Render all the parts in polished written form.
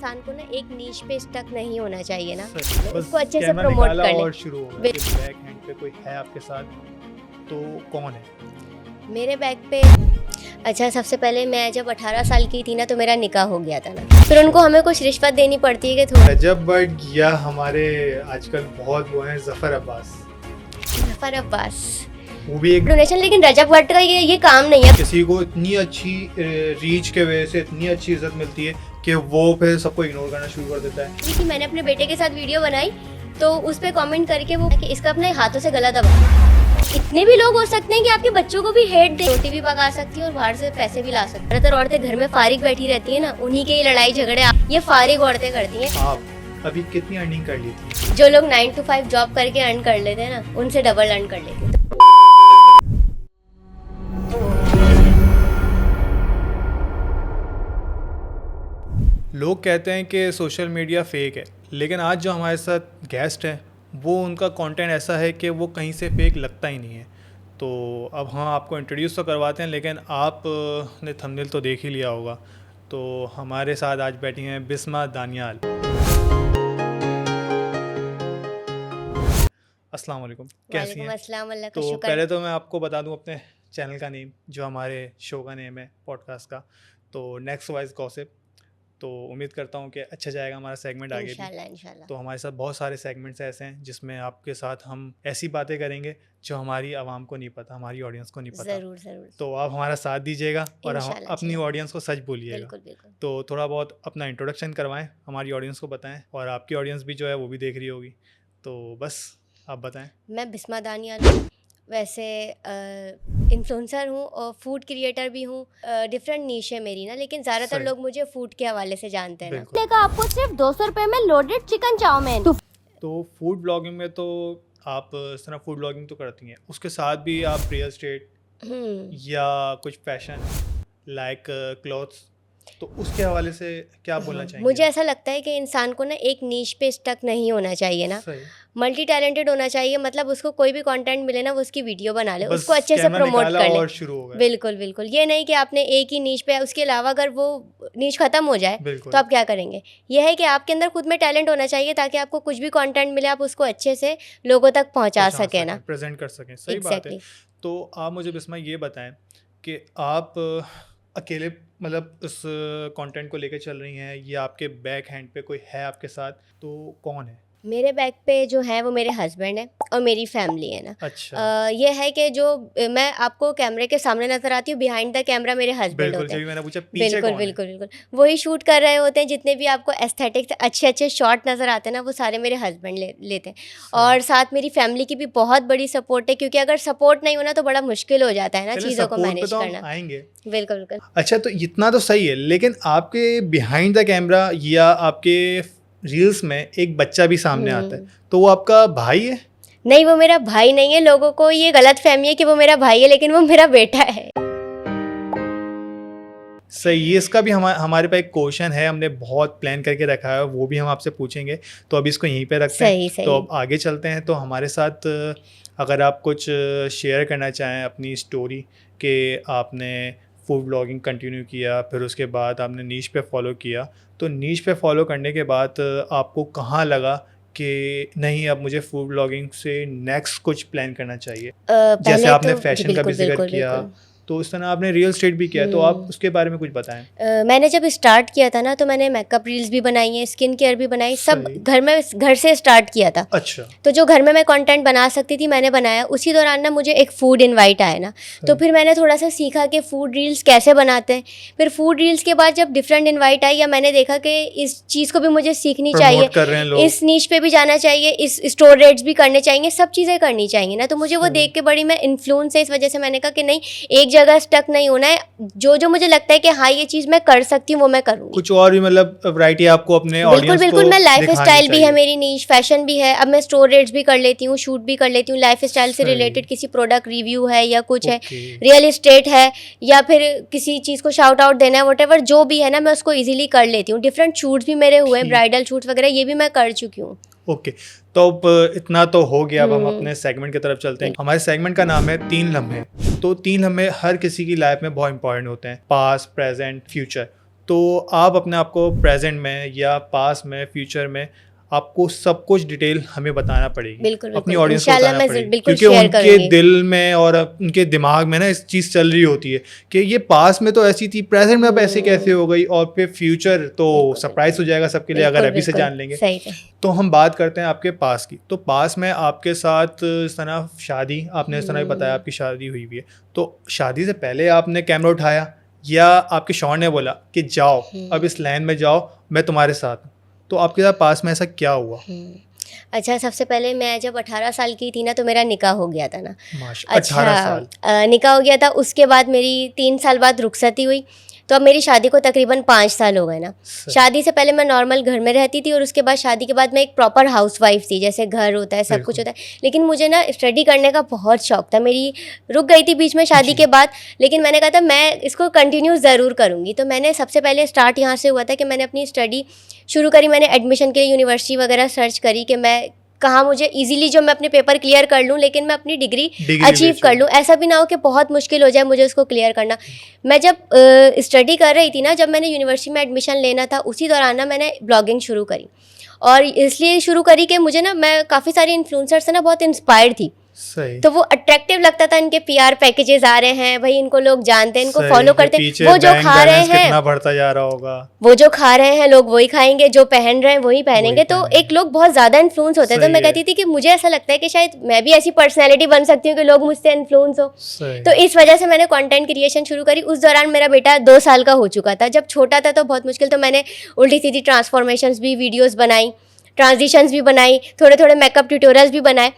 इंसान को ना एक नीश पे स्टक नहीं होना चाहिए ना, बस उसको अच्छे से कैमरा प्रमोट निकाला कर ले। और शुरू हो गया कि बैक हैंड पे कोई है आपके साथ, तो कौन है? मेरे बैग पे अच्छा, सबसे पहले मैं जब 18 साल की थी ना तो मेरा निकाह हो गया था ना, फिर उनको हमें कुछ रिश्वत देनी पड़ती है कि थोड़ा। रजब बट या हमारे आजकल बहुत वो हैं जफर अब्बास, जफर अब्बास वो भी एक डोनेशन, लेकिन रजब भट्ट का ये काम नहीं है। किसी को इतनी अच्छी रीच के वजह से इतनी अच्छी इज्जत मिलती है कि वो फिर सबको इग्नोर करना शुरू कर देता है। कि मैंने अपने बेटे के साथ वीडियो बनाई तो उस पर कमेंट करके वो कि इसका अपने हाथों से गला दबा। इतने भी लोग हो सकते हैं कि आपके बच्चों को भी हेट दे, रोटी भी पका सकती है और बाहर से पैसे भी ला सकती है। ज्यादातर औरतें घर में फारिग बैठी रहती है ना, उन्हीं के ही लड़ाई झगड़े ये फारिग औरतें करती हैं। आप अभी कितनी अर्निंग कर ली थी? जो लोग 9 to 5 जॉब करके अर्न कर लेते हैं ना, उनसे डबल अर्न कर लेते हैं। लोग कहते हैं कि सोशल मीडिया फेक है, लेकिन आज जो हमारे साथ गेस्ट है वो उनका कंटेंट ऐसा है कि वो कहीं से फेक लगता ही नहीं है। तो अब हम आपको इंट्रोड्यूस तो करवाते हैं, लेकिन आप ने थंबनेल तो देख ही लिया होगा। तो हमारे साथ आज बैठी हैं बिस्मा दानियाल। अस्सलाम वालेकुम, कैसी हैं? अस्सलाम, अल्लाह का तो शुक्र। पहले तो मैं आपको बता दूं अपने चैनल का नेम, जो हमारे शो का नेम है पॉडकास्ट का, तो नेक्स्ट वाइज गॉसिप। तो उम्मीद करता हूँ कि अच्छा जाएगा हमारा सेगमेंट आगे भी। इंशाल्लाह। तो हमारे साथ बहुत सारे सेगमेंट्स ऐसे हैं जिसमें आपके साथ हम ऐसी बातें करेंगे जो हमारी आवाम को नहीं पता, हमारी ऑडियंस को नहीं पता। जरूर जरूर। तो आप हमारा साथ दीजिएगा और हम इंशाल्लाह, अपनी ऑडियंस को सच बोलिएगा। बिल्कुल बिल्कुल। तो थोड़ा बहुत अपना इंट्रोडक्शन करवाएं, हमारी ऑडियंस को बताएं, और आपकी ऑडियंस भी जो है वो भी देख रही होगी। तो बस आप बताएं। मैं बिस्मा दानियाल हूँ, वैसे इन्फ्लुएंसर हूँ और फूड क्रिएटर भी हूँ। डिफरेंट नीश है मेरी ना, लेकिन ज़्यादातर सही। लोग मुझे फूड के हवाले से जानते हैं ना। बिल्कुल। का आपको सिर्फ 200 रुपये में लोडेड चिकन चाउमीन। तो फूड ब्लॉगिंग में तो आप इस तरह फूड ब्लॉगिंग तो करती हैं, उसके साथ भी आप रियल एस्टेट या कुछ फैशन लाइक क्लॉथ्स, तो उसके हवाले से क्या बोलना चाहेंगे? मुझे ऐसा लगता है कि इंसान को ना एक नीश पे स्टक नहीं होना चाहिए ना, सही। मल्टी टैलेंटेड होना चाहिए। मतलब उसको कोई भी कंटेंट मिले ना, वो उसकी वीडियो बना ले, बस उसको अच्छे से कैमरा प्रमोट निकाला कर ले और शुरू हो गया। बिल्कुल बिल्कुल। ये नहीं कि आपने एक ही नीश पे, उसके अलावा अगर वो नीश खत्म हो जाए बिल्कुल। तो आप क्या करेंगे। यह है कि आपके अंदर खुद में टैलेंट होना चाहिए, ताकि आपको कुछ भी कंटेंट मिले आप उसको अच्छे से लोगों तक पहुंचा सके ना, प्रेजेंट कर सकें। सही बात है। तो आप मुझे बिस्मा ये बताएं कि आप अकेले मतलब उस कंटेंट को लेकर चल रही हैं, या आपके बैक हैंड पे कोई है आपके साथ, तो कौन है? मेरे बैग पे जो है वो मेरे हस्बैंड है और मेरी फैमिली है ना। अच्छा। ये है कि जो मैं आपको कैमरे के सामने नजर आती हूँ, बिहाइंड द कैमरा मेरे हस्बैंड बिल्कुल, होते हैं। जब मैंने पूछा पीछे बिल्कुल कौन बिल्कुल बिल्कुल, वही शूट कर रहे होते हैं। जितने भी आपको एस्थेटिक अच्छे अच्छे शॉट नज़र आते हैं ना, वो सारे मेरे हस्बैंड लेते हैं। और साथ मेरी फैमिली की भी बहुत बड़ी सपोर्ट है, क्योंकि अगर सपोर्ट नहीं होना तो बड़ा मुश्किल हो जाता है ना चीज़ों को मैनेज तो करना। आएंगे। बिल्कुल बिल्कुल। अच्छा, तो इतना तो सही है, लेकिन आपके बिहाइंड द कैमरा या आपके रील्स में एक बच्चा भी सामने आता है, तो वो आपका भाई है? नहीं, वो मेरा भाई नहीं है। लोगों को ये गलत फहमी है कि वो मेरा भाई है, लेकिन वो मेरा बेटा है। सही। इसका भी हमारे पास एक क्वेश्चन है, हमने बहुत प्लान करके रखा है, वो भी हम आपसे पूछेंगे। तो अभी इसको यहीं पे रखते हैं। सही। तो अब आगे चलते हैं। तो हमारे साथ अगर आप कुछ शेयर करना चाहें अपनी स्टोरी, कि आपने फूड ब्लॉगिंग कंटिन्यू किया, फिर उसके बाद आपने नीश पे फॉलो किया, तो नीश पे फॉलो करने के बाद आपको कहाँ लगा कि नहीं, अब मुझे फूड ब्लॉगिंग से नेक्स्ट कुछ प्लान करना चाहिए? जैसे आपने फैशन का भी जिक्र किया, तो इस तरह आपने रियल एस्टेट भी किया, तो आप उसके बारे में कुछ बताएं। मैंने जब स्टार्ट किया था ना, तो मैंने मेकअप रील्स भी बनाई हैं, स्किन केयर भी बनाई, सब घर से स्टार्ट किया था। अच्छा। तो जो घर में मैं कंटेंट बना सकती थी मैंने बनाया। उसी दौरान ना मुझे एक फूड इनवाइट आया ना, तो फिर मैंने थोड़ा सा सीखा कि फूड रील्स कैसे बनाते हैं। फिर फूड रील्स के बाद जब डिफरेंट इन्वाइट आई, या मैंने देखा कि इस चीज़ को भी मुझे सीखनी चाहिए, इस नीश पे भी जाना चाहिए, इस स्टोर रेट्स भी करने चाहिए, सब चीज़ें करनी चाहिए ना। तो मुझे वो देख के बड़ी मैं इन्फ्लुएंस है, इस वजह से मैंने कहा कि नहीं, एक जगह स्टक नहीं होना है। जो मुझे लगता है कि हाँ ये चीज़ मैं कर सकती हूँ, वो मैं करूँगी। कुछ और भी मतलब वैरायटी आपको अपने ऑडियंस को बिल्कुल। मैं लाइफ स्टाइल भी है मेरी नीश, फैशन भी है। अब मैं स्टोर रेट्स भी कर लेती हूँ, शूट भी कर लेती हूँ। लाइफ स्टाइल से रिलेटेड किसी प्रोडक्ट रिव्यू है या कुछ है, रियल एस्टेट है, या फिर किसी चीज़ को शाउट आउट देना है, व्हाटएवर जो भी है ना, मैं उसको इजीली कर लेती हूँ। डिफरेंट शूट्स भी मेरे हुए, ब्राइडल शूट्स वगैरह, ये भी मैं कर चुकी हूँ। ओके। तो अब इतना तो हो गया, अब हम अपने सेगमेंट की तरफ चलते हैं। हमारे सेगमेंट का नाम है 3 लम्हे। तो 3 लम्हे हर किसी की लाइफ में बहुत इंपॉर्टेंट होते हैं, पास्ट, प्रेजेंट, फ्यूचर। तो आप अपने आप को प्रेजेंट में या पास में फ्यूचर में आपको सब कुछ डिटेल हमें बताना पड़ेगी, बिल्कुल अपनी बिल्कुल, ऑडियंस को इंशाल्लाह बताना मैं पड़ेगी, बिल्कुल क्योंकि शेयर उनके करूंगी। दिल में और उनके दिमाग में ना इस चीज़ चल रही होती है कि ये पास में तो ऐसी थी, प्रेजेंट में अब ऐसे कैसे हो गई, और फिर फ्यूचर तो बिल्कुल, सरप्राइज हो जाएगा सबके लिए अगर बिल्कुल अभी से बिल्कुल, जान लेंगे। सही है। तो हम बात करते हैं आपके पास की। तो पास में आपके साथ इस तरह शादी, आपने इस तरह बताया आपकी शादी हुई हुई है, तो शादी से पहले आपने कैमरा उठाया या आपके शौहर ने बोला कि जाओ अब इस लाइन में जाओ, मैं तुम्हारे साथ हूँ? तो आपके साथ पास में ऐसा क्या हुआ? अच्छा, सबसे पहले मैं जब 18 साल की थी ना, तो मेरा निकाह हो गया था ना। माशा 18 साल। निकाह हो गया था, उसके बाद मेरी 3 साल बाद रुखसती हुई, तो अब मेरी शादी को तकरीबन 5 साल हो गए ना। शादी से पहले मैं नॉर्मल घर में रहती थी, और उसके बाद शादी के बाद मैं एक प्रॉपर हाउसवाइफ थी, जैसे घर होता है सब कुछ होता है। लेकिन मुझे ना स्टडी करने का बहुत शौक था, मेरी रुक गई थी बीच में शादी के बाद, लेकिन मैंने कहा था मैं इसको कंटिन्यू ज़रूर करूँगी। तो मैंने सबसे पहले स्टार्ट यहाँ से हुआ था कि मैंने अपनी स्टडी शुरू करी। मैंने एडमिशन के लिए यूनिवर्सिटी वगैरह सर्च करी कि मैं कहाँ मुझे इजीली जो मैं अपने पेपर क्लियर कर लूँ, लेकिन मैं अपनी डिग्री अचीव कर लूँ, ऐसा भी ना हो कि बहुत मुश्किल हो जाए मुझे उसको क्लियर करना। मैं जब स्टडी कर रही थी ना, जब मैंने यूनिवर्सिटी में एडमिशन लेना था, उसी दौरान ना मैंने ब्लॉगिंग शुरू करी, और इसलिए शुरू करी कि मुझे ना, मैं काफ़ी सारे इन्फ्लुएंसर से ना बहुत इंस्पायर्ड थी। सही। तो वो अट्रैक्टिव लगता था, इनके पीआर पैकेजेस आ रहे हैं भाई, इनको लोग जानते हैं, इनको फॉलो करते हैं, वो जो खा रहे हैं कितना बढ़ता जा रहा होगा, वो जो खा रहे हैं लोग वही खाएंगे, जो पहन रहे हैं वही पहनेंगे। तो एक लोग बहुत ज़्यादा इन्फ्लुएंस होते हैं। तो मैं कहती थी कि मुझे ऐसा लगता है कि शायद मैं भी ऐसी पर्सनैलिटी बन सकती हूँ कि लोग मुझसे इन्फ्लुएंस हो। तो इस वजह से मैंने कंटेंट क्रिएशन शुरू करी। उस दौरान मेरा बेटा 2 साल का हो चुका था। जब छोटा था तो बहुत मुश्किल, तो मैंने उल्टी सीधी ट्रांसफॉर्मेशंस भी वीडियोज़ बनाई, ट्रांजिशंस भी बनाई, थोड़े थोड़े मेकअप ट्यूटोरियल्स भी बनाए,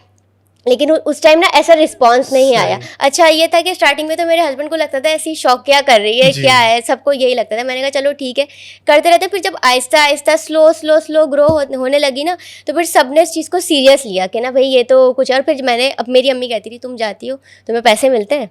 लेकिन उस टाइम ना ऐसा रिस्पांस नहीं आया। अच्छा ये था कि स्टार्टिंग में तो मेरे हस्बैंड को लगता था ऐसी शौक क्या कर रही है, क्या है, सबको यही लगता था। मैंने कहा चलो ठीक है, करते रहते। फिर जब आहिस्ता आहिस्ता स्लो ग्रो होने लगी ना, तो फिर सबने इस चीज़ को सीरियस लिया कि ना भाई ये तो कुछ। और फिर मैंने, अब मेरी अम्मी कहती थी तुम जाती हो तुम्हें पैसे मिलते हैं,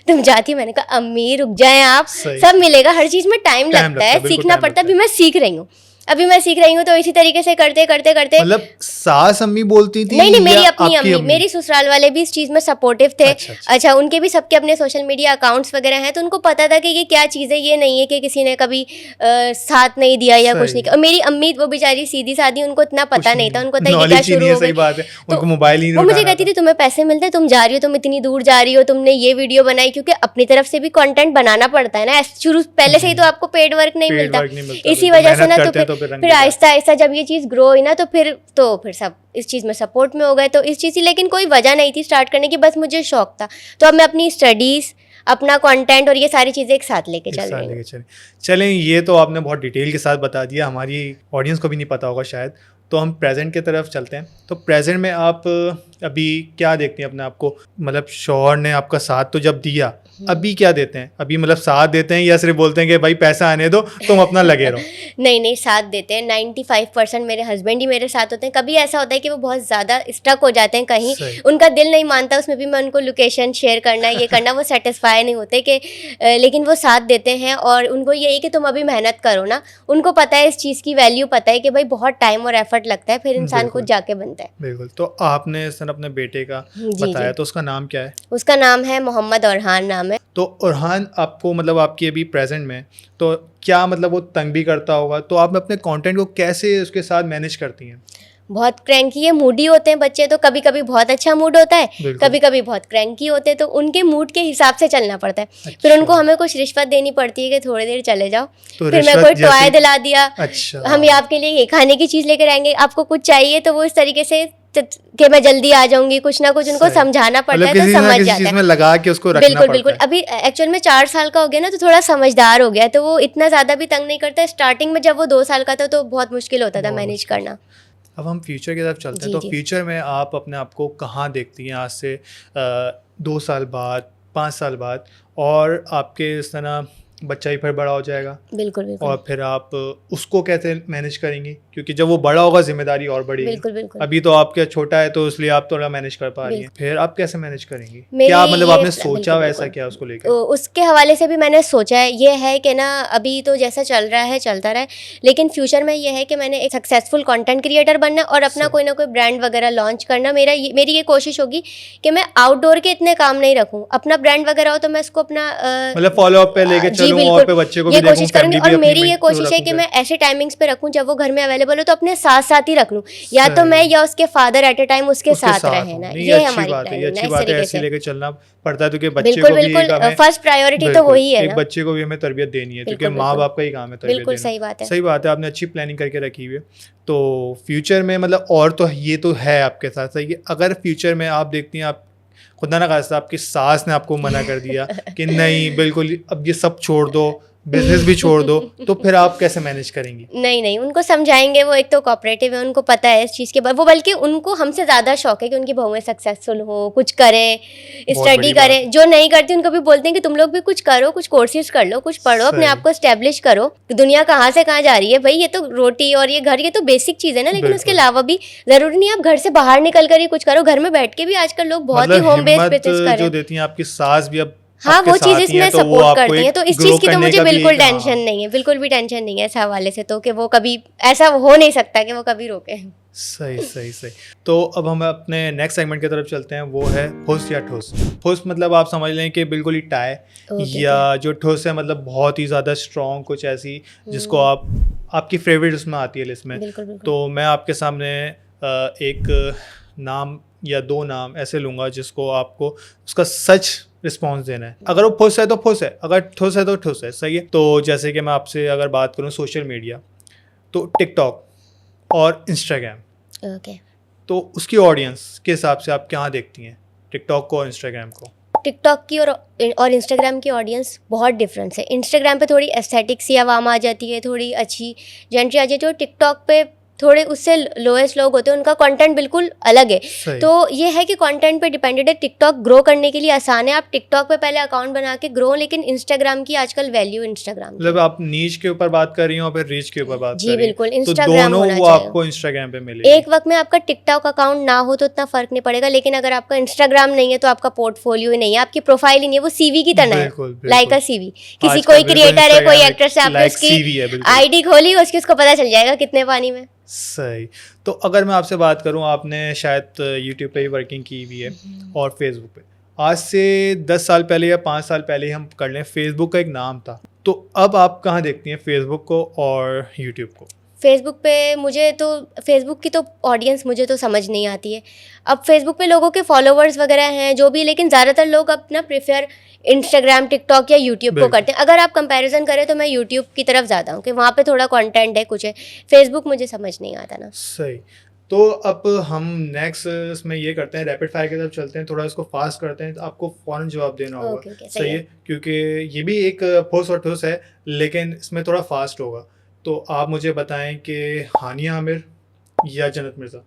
तुम जाती हो। मैंने कहा अम्मी रुक जाएं आप, सब मिलेगा, हर चीज़ में टाइम लगता है, सीखना पड़ता है। अभी मैं सीख रही हूँ, तो इसी तरीके से करते मतलब सास अम्मी बोलती थी? नहीं, मेरी अपनी अम्मी। मेरी ससुराल वाले भी इस चीज़ में सपोर्टिव थे। अच्छा, उनके भी सबके अपने सोशल मीडिया अकाउंट्स वगैरह हैं, तो उनको पता था कि ये क्या चीज़ है। ये नहीं है कि किसी ने कभी साथ नहीं दिया या कुछ नहीं किया। और मेरी अम्मी वो बेचारी सीधी सादी, उनको इतना पता नहीं था, उनको था ये क्या शुरू हो गई। उनको मोबाइल ही नहीं, वो मुझे कहती थी तुम्हें पैसे मिलते हैं, तुम जा रही हो, तुम इतनी दूर जा रही हो, तुमने ये वीडियो बनाई, क्योंकि अपनी तरफ से भी कंटेंट बनाना पड़ता है ना। शुरू पहले से ही तो आपको पेड वर्क नहीं मिलता, इसी वजह से ना। तो फिर आहिस्ता आहिस्ता जब ये चीज़ ग्रो हुई ना, तो फिर सब इस चीज़ में सपोर्ट में हो गए। तो इस चीज़ की लेकिन कोई वजह नहीं थी स्टार्ट करने की, बस मुझे शौक था। तो अब मैं अपनी स्टडीज़, अपना कंटेंट और ये सारी चीज़ें एक साथ लेके चल रही हूँ। चलें, ये तो आपने बहुत डिटेल के साथ बता दिया, हमारी ऑडियंस को भी नहीं पता होगा शायद। तो हम प्रेजेंट की तरफ चलते हैं। तो प्रेजेंट में आप अभी क्या देखती हैं अपने आप को? मतलब शौहर ने आपका साथ तो जब दिया, अभी क्या देते हैं? अभी मतलब साथ देते हैं या सिर्फ बोलते हैं कि भाई पैसा आने दो, तुम अपना लगे रहो? नहीं, साथ देते हैं। 95% मेरे हस्बैंड ही मेरे साथ होते हैं। कभी ऐसा होता है कि वो बहुत ज़्यादा स्टक हो जाते हैं कहीं, उनका दिल नहीं मानता, उसमें भी मैं उनको लोकेशन शेयर करना, ये करना, वो सेटिस्फाई नहीं होते कि लेकिन वो साथ देते हैं। और उनको यही कि तुम अभी मेहनत करो ना। उनको पता है, इस चीज़ की वैल्यू पता है कि भाई बहुत टाइम और एफर्ट लगता है, फिर इंसान को जाके बनता है। बिल्कुल। तो आपने सर अपने बेटे का बताया, तो उसका नाम क्या है? उसका नाम है मोहम्मद ओरहान नाम है। तो ओरहान आपको मतलब आपकी अभी प्रेजेंट में तो क्या मतलब वो तंग भी करता होगा, तो आप अपने कंटेंट को कैसे उसके साथ मैनेज करती हैं? बहुत क्रैंकी है, मूडी होते हैं बच्चे, तो कभी कभी बहुत अच्छा मूड होता है, कभी कभी बहुत क्रैंकी होते हैं, तो उनके मूड के हिसाब से चलना पड़ता है। अच्छा। फिर उनको हमें कुछ रिश्वत देनी पड़ती है कि थोड़ी देर चले जाओ, तो फिर मैं कोई टॉय दिला दिया। अच्छा। हम आपके लिए ये खाने की चीज़ लेकर आएंगे, आपको कुछ चाहिए, तो वो इस तरीके से कि मैं जल्दी आ जाऊंगी, कुछ ना कुछ उनको समझाना पड़ता है, तो समझ जाता है, लगा के उसको रखना बिल्कुल बिल्कुल। अभी एक्चुअल में 4 साल का हो गया ना, तो थोड़ा समझदार हो गया, तो वो इतना ज़्यादा भी तंग नहीं करता। स्टार्टिंग में जब वो 2 साल का था तो बहुत मुश्किल होता था मैनेज करना। अब हम फ्यूचर की तरफ चलते हैं। तो फ्यूचर में आप अपने आप को कहाँ देखती हैं आज से 2 साल बाद, 5 साल बाद? और आपके इस तरह बच्चा ही फिर बड़ा हो जाएगा, बिल्कुल बिल्कुल, और फिर आप उसको कैसे मैनेज करेंगी? क्योंकि जब वो बड़ा होगा जिम्मेदारी और बढ़ेगी। बिल्कुल बिल्कुल। अभी तो आपका छोटा है, तो इसलिए आप थोड़ा मैनेज कर पा रही हैं, फिर आप कैसे मैनेज करेंगी? क्या मतलब आपने सोचा वैसा क्या उसको लेकर? उसके हवाले से भी मैंने सोचा है। ये है कि ना, अभी तो जैसा चल रहा है चलता रहा है, लेकिन फ्यूचर में ये है कि मैंने एक सक्सेसफुल कंटेंट क्रिएटर बनना और अपना कोई ना कोई ब्रांड वगैरह लॉन्च करना। मेरी ये कोशिश होगी कि मैं आउटडोर के इतने काम नहीं रखूँ, अपना ब्रांड वगैरह हो तो मैं इसको अपना मतलब फॉलो अप पे लेके चलो, करूँ और बिल्कुल पे बच्चे को ये भी देखूँ, कोशिश करूंगी। फैमिली भी और अपनी मेरी ये कोशिश है कि रखूँ मैं ऐसे टाइमिंग्स पे रखूं जब वो घर में अवेलेबल हो तो अपने साथ साथ ही रख लूं, या तो सही। मैं या उसके फादर एट ए टाइम उसके उसके साथ साथ रहे हो। ना, नहीं, ये अच्छी हमारी बात है, ये प्लानिंग अच्छी ना इस बात है, तरीके ऐसे से। लेके चलना पड़ता है क्योंकि बच्चे बिल्कुल को भी बिल्कुल, एक हमें फर्स्ट प्रायोरिटी तो बिल्कुल वही है एक ना। बच्चे को भी हमें तरबियत देनी है क्योंकि बिल्कुल माँ बिल्कुल बाप का ही काम है तरबियत बिल्कुल, देना। सही बात है। सही बात है, आपने अच्छी प्लानिंग करके रखी हुई है। तो फ्यूचर में मतलब और तो ये तो है आपके साथ सही है, अगर फ्यूचर में आप देखती हैं, आप खुदा ना खास्ता आपकी सास ने आपको मना कर दिया कि नहीं बिल्कुल अब ये सब छोड़ दो, बिजनेस भी छोड़ दो, तो फिर आप कैसे मैनेज करेंगी? नहीं नहीं, उनको समझाएंगे, वो एक तो कोऑपरेटिव है, उनको पता है इस चीज़ के बाद, वो बल्कि उनको हमसे ज़्यादा शौक है कि उनकी बहुएं सक्सेसफुल हो, कुछ करें, बहुत स्टडी बड़ी बात करें। जो नहीं करती उनको भी बोलते हैं कि तुम लोग भी कुछ करो, कुछ कोर्सेज कर लो, कुछ पढ़ो, अपने सही। आप को स्टैब्लिश करो। दुनिया कहाँ से कहाँ जा रही है भाई, ये तो रोटी और ये घर, ये तो बेसिक चीज़ है ना, लेकिन उसके बिल्कुल। अलावा भी ज़रूरी नहीं है आप घर से बाहर निकल कर ही कुछ करो, घर में बैठ के भी आजकल लोग बहुत ही मतलब होम बेस्ड हिम्मत बिजनेस कर रहे जो हैं। देती हैं आपकी सास भी अब हाँ, आपके वो साथ चीज़ ही इसमें हैं, तो वो सपोर्ट आपको करती हैं, एक तो इस ग्रो चीज़ की तो करने मुझे का भी बिल्कुल एक हाँ, टेंशन नहीं है, बिल्कुल भी टेंशन नहीं है इस हवाले से, तो कि वो कभी ऐसा हो नहीं सकता कि वो कभी रोके। सही सही सही। तो अब हम अपने नेक्स्ट सेगमेंट की तरफ चलते हैं, वो है फुस या ठुस। फुस मतलब आप समझ लें कि बिल्कुल ही टाई, ओके, या जो ठुस है मतलब बहुत ही ज़्यादा स्ट्रॉन्ग कुछ ऐसी जिसको आप आपकी फेवरेट उसमें आती है लिस्ट में। बिल्कुल बिल्कुल। तो मैं आपके सामने एक नाम या दो नाम ऐसे लूँगा जिसको आपको उसका सच रिस्पॉन्स देना है। अगर वो फुस है तो फुस है, अगर ठुस है तो ठुस है, सही है। तो जैसे कि मैं आपसे अगर बात करूँ सोशल मीडिया, तो टिकटॉक और इंस्टाग्राम, ओके। तो उसकी ऑडियंस के हिसाब से आप क्या देखती हैं, टिकटॉक को और इंस्टाग्राम को? टिकटॉक की और इंस्टाग्राम की ऑडियंस बहुत डिफरेंस है। इंस्टाग्राम पे थोड़ी एस्थेटिक सी आवाम आ जाती है, थोड़ी अच्छी जेंट्री आ जाती है, और टिकटॉक पे थोड़े उससे लोएस्ट लोग होते हैं, उनका कंटेंट बिल्कुल अलग है। सही। तो ये है कि कंटेंट पे डिपेंडेड है। टिकटॉक ग्रो करने के लिए आसान है, आप टिकटॉक पे पहले अकाउंट बना के ग्रो, लेकिन इंस्टाग्राम की आजकल वैल्यू इंस्टाग्राम मतलब आप नीच के ऊपर बात कर रही हो और फिर रीच के ऊपर बात जी कर रही बिल्कुल, हैं, तो इंस्टाग्राम दोनों होना वो चाहिए। आपको इंस्टाग्राम पे मिलेगी। एक वक्त में आपका टिकटॉक अकाउंट ना हो तो इतना फर्क नहीं पड़ेगा, लेकिन अगर आपका इंस्टाग्राम नहीं है तो आपका पोर्टफोलियो ही नहीं है, आपकी प्रोफाइल ही नहीं है, वो सीवी की तरह है, बिल्कुल, बिल्कुल। लाइक अ सीवी। किसी आजकल कोई बिल्कुल क्रिएटर है, कोई Instagram एक्टर से आपने like उसकी CV है, बिल्कुल। आईडी खोली, उसको पता चल जाएगा कितने पानी में। सही। तो अगर मैं आपसे बात करूं, आपने शायद यूट्यूब पे ही वर्किंग की हुई है और फेसबुक पे, आज से 10 साल पहले या 5 साल पहले हम कर लें, फेसबुक का एक नाम था, तो अब आप कहाँ देखती हैं फेसबुक को और यूट्यूब को? फेसबुक पे मुझे तो फेसबुक की तो ऑडियंस मुझे तो समझ नहीं आती है। अब फेसबुक पे लोगों के फॉलोवर्स वगैरह हैं जो भी, लेकिन ज़्यादातर लोग अपना प्रेफर इंस्टाग्राम, टिकटॉक या यूट्यूब को बिल्कुल। करते हैं। अगर आप कंपैरिजन करें तो मैं यूट्यूब की तरफ ज़्यादा हूँ कि वहाँ पे थोड़ा कंटेंट है, कुछ है। फेसबुक मुझे समझ नहीं आता ना। सही। तो अब हम नेक्स्ट इसमें ये करते हैं, रैपिड फायर की तरफ चलते हैं, थोड़ा इसको फास्ट करते हैं, तो आपको फ़ौरन जवाब देना होगा। ओके, ओके, सही है, क्योंकि ये भी एक फुस और ठुस है, लेकिन इसमें थोड़ा फास्ट होगा। तो आप मुझे बताएं कि हानिया आमिर या जन्नत मिर्ज़ा?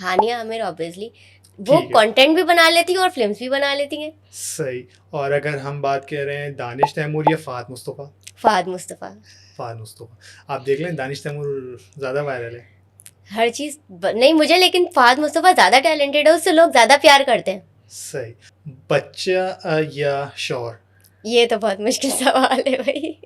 हानिया आमिर ऑब्वियसली, वो ठीक है। कंटेंट भी बना लेती हैं और फिल्म्स भी बना लेती हैं। सही। और अगर हम बात कर रहे हैं दानिश तैमूर या फ़ाहद मुस्तफ़ा? फ़ाहद मुस्तफ़ा। फ़ाहद मुस्तफ़ा। आप देख लें, दानिश तैमूर ज़्यादा वायरल है। हर चीज़ नहीं मुझे, लेकिन फ़ाहद मुस्तफ़ा ज़्यादा टैलेंटेड है, उससे लोग ज़्यादा प्यार करते हैं। सही। बच्चा या शौहर? ये तो बहुत मुश्किल सवाल है भाई।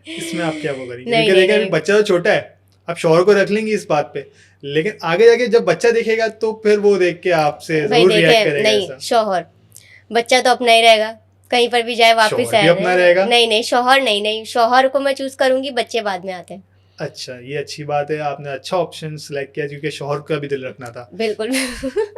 इसमें आप क्या वो करेंगे? नहीं, क्योंकि नहीं, देखिए अभी नहीं। बच्चा तो छोटा है, आप शौहर को रख लेंगे इस बात पे, लेकिन आगे जाके जब बच्चा देखेगा तो फिर वो देख के आपसे भाई जरूर रिएक्ट देखे, करेगा नहीं ऐसा। शौहर, बच्चा तो अपना ही रहेगा, कहीं पर भी जाए वापस शौहर भी अपना रहेगा? नहीं नहीं, शौहर नहीं, नहीं शौहर को मैं चूज करूंगी, बच्चे बाद में आते हैं। अच्छा, ये अच्छी बात है, आपने अच्छा ऑप्शन सेलेक्ट किया क्योंकि शौहर का भी दिल रखना था। बिल्कुल।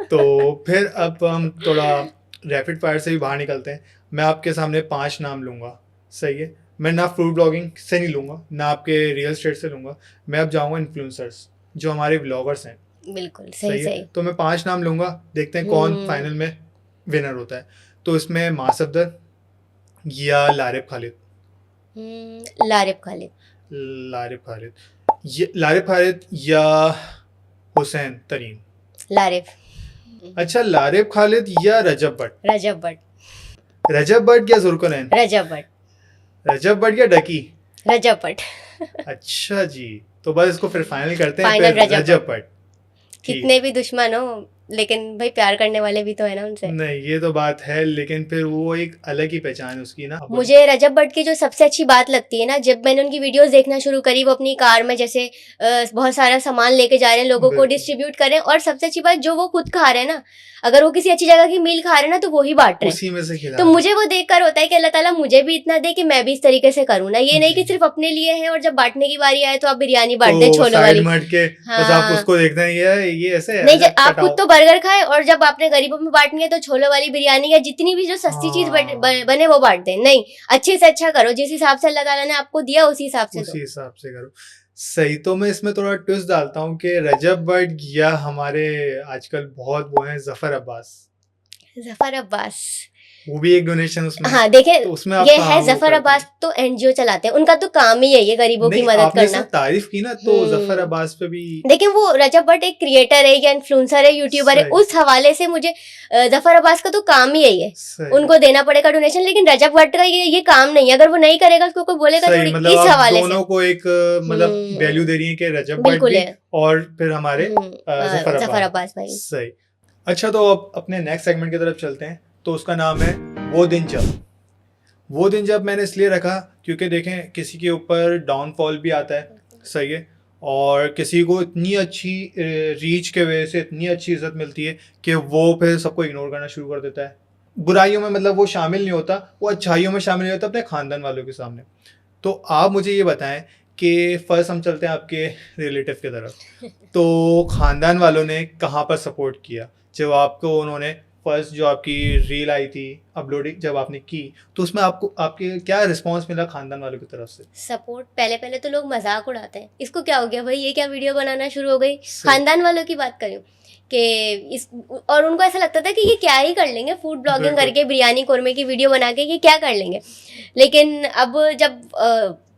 तो फिर अब हम थोड़ा रैपिड फायर से भी बाहर निकलते हैं। मैं आपके सामने 5 नाम लूँगा, सही है। मैं ना फूड ब्लॉगिंग से नहीं लूँगा, ना आपके रियल स्टेट से लूँगा, मैं अब जाऊँगा इन्फ्लुएंसर्स जो हमारे ब्लॉगर्स हैं। बिल्कुल सही है? सही। तो मैं 5 नाम लूँगा, देखते हैं कौन फाइनल में विनर होता है। तो इसमें मासफदर या लारिब खालिद? लारिब खालिद। लारिब खालिद। ये लारिब खालिद या हुसैन तरीन? लारिब। अच्छा, लारिब खालिद या रजब भट्ट? रजब भट्ट। रजब भट्ट या जुल्करनैन? रजब भट्ट। रजब भट्ट या डकी? रजब भट्ट। अच्छा जी, तो बस इसको फिर फाइनल करते हैं, फाइनल फिर रजब रजब भट्ट। ठीक। कितने भी दुश्मन हो, लेकिन भाई प्यार करने वाले भी तो है ना उनसे। नहीं ये तो बात है, लेकिन फिर वो एक अलग ही पहचान है उसकी ना। मुझे रजब भट्ट की जो सबसे अच्छी बात लगती है ना, जब मैंने उनकी वीडियोस देखना शुरू करी, वो अपनी कार में जैसे बहुत सारा सामान लेके जा रहे हैं, लोगों को बिल्कुल। डिस्ट्रीब्यूट कर रहे हैं, और सबसे अच्छी बात जो वो खुद खा रहे हैं ना, अगर वो किसी अच्छी जगह की मील खा रहे हैं ना तो वो ही बांट रहे हैं। उसी में से खिला तो मुझे वो देखकर होता है कि अल्लाह ताला मुझे भी इतना दे कि मैं भी इस तरीके से करूँ ना, ये नहीं कि सिर्फ अपने लिए है और जब बांटने की बारी आए तो आप बिरयानी बांट दें छोले साइड वाली। में हट के बस आप हाँ। उसको देखते हैं ये ऐसे है, नहीं, ऐसे आप खुद कटाओ। तो बर्गर खाए और जब आपने गरीबों में बांटनी है तो छोले वाली बिरयानी या जितनी भी जो सस्ती चीज हाँ। बने वो बांट दें। नहीं, अच्छे से अच्छा करो, जिस हिसाब से अल्लाह ताला ने आपको दिया उसी हिसाब से उसी दो। हिसाब से करो। सही। तो मैं इसमें थोड़ा ट्विस्ट डालता हूँ कि रजब भट्ट या हमारे आजकल बहुत वो हैं जफर अब्बास, जफर अब्बास, वो भी एक डोनेशन उसमें। हाँ देखें, तो उसमें आप ये कहाँ है वो जफर करते अब्बास हैं? तो एनजीओ चलाते हैं, उनका तो काम ही है ये गरीबों की नहीं मदद आपने करना। सिर्फ तारीफ की ना, तो जफर अब्बास पे भी देखिए वो रजब भट्ट एक क्रिएटर है या इन्फ्लुएंसर है, यूट्यूबर है, सही। उस हवाले से मुझे जफर अब्बास का तो काम ही यही है, सही। उनको देना पड़ेगा डोनेशन। लेकिन रजब भट्ट का ये काम नहीं है, अगर वो नहीं करेगा उसको कोई बोलेगा सही, थोड़ी, मतलब इस आप हवाले से। दोनों को एक मतलब वैल्यू दे रही है कि रजब भट्ट बिल्कुल भी है। और फिर हमारे जफर जफर अब्बास। अब्बास भाई। सही। अच्छा तो अब अपने नेक्स्ट सेगमेंट की तरफ चलते हैं, तो उसका नाम है वो दिन जब। वो दिन जब मैंने इसलिए रखा क्योंकि देखें किसी के ऊपर डाउनफॉल भी आता है, सही है, और किसी को इतनी अच्छी रीच के वजह से इतनी अच्छी इज्जत मिलती है कि वो फिर सबको इग्नोर करना शुरू कर देता है। बुराइयों में मतलब वो शामिल नहीं होता, वो अच्छाइयों में शामिल नहीं होता अपने ख़ानदान वालों के सामने। तो आप मुझे ये बताएं कि फर्स्ट हम चलते हैं आपके रिलेटिव की तरफ, तो ख़ानदान वालों ने कहाँ पर सपोर्ट किया जब आपको उन्होंने फर्स्ट जो आपकी रील आई थी अपलोडिंग जब आपने की, तो उसमें आपको आपके क्या रिस्पांस मिला खानदान वालों की तरफ से? सपोर्ट पहले तो लोग मजाक उड़ाते हैं, इसको क्या हो गया भाई, ये क्या वीडियो बनाना शुरू हो गई। खानदान वालों की बात करूं कि इस, और उनको ऐसा लगता था कि ये क्या ही कर लेंगे, फूड ब्लॉगिंग करके बिरयानी कोरमे की वीडियो बना के ये क्या कर लेंगे। लेकिन अब जब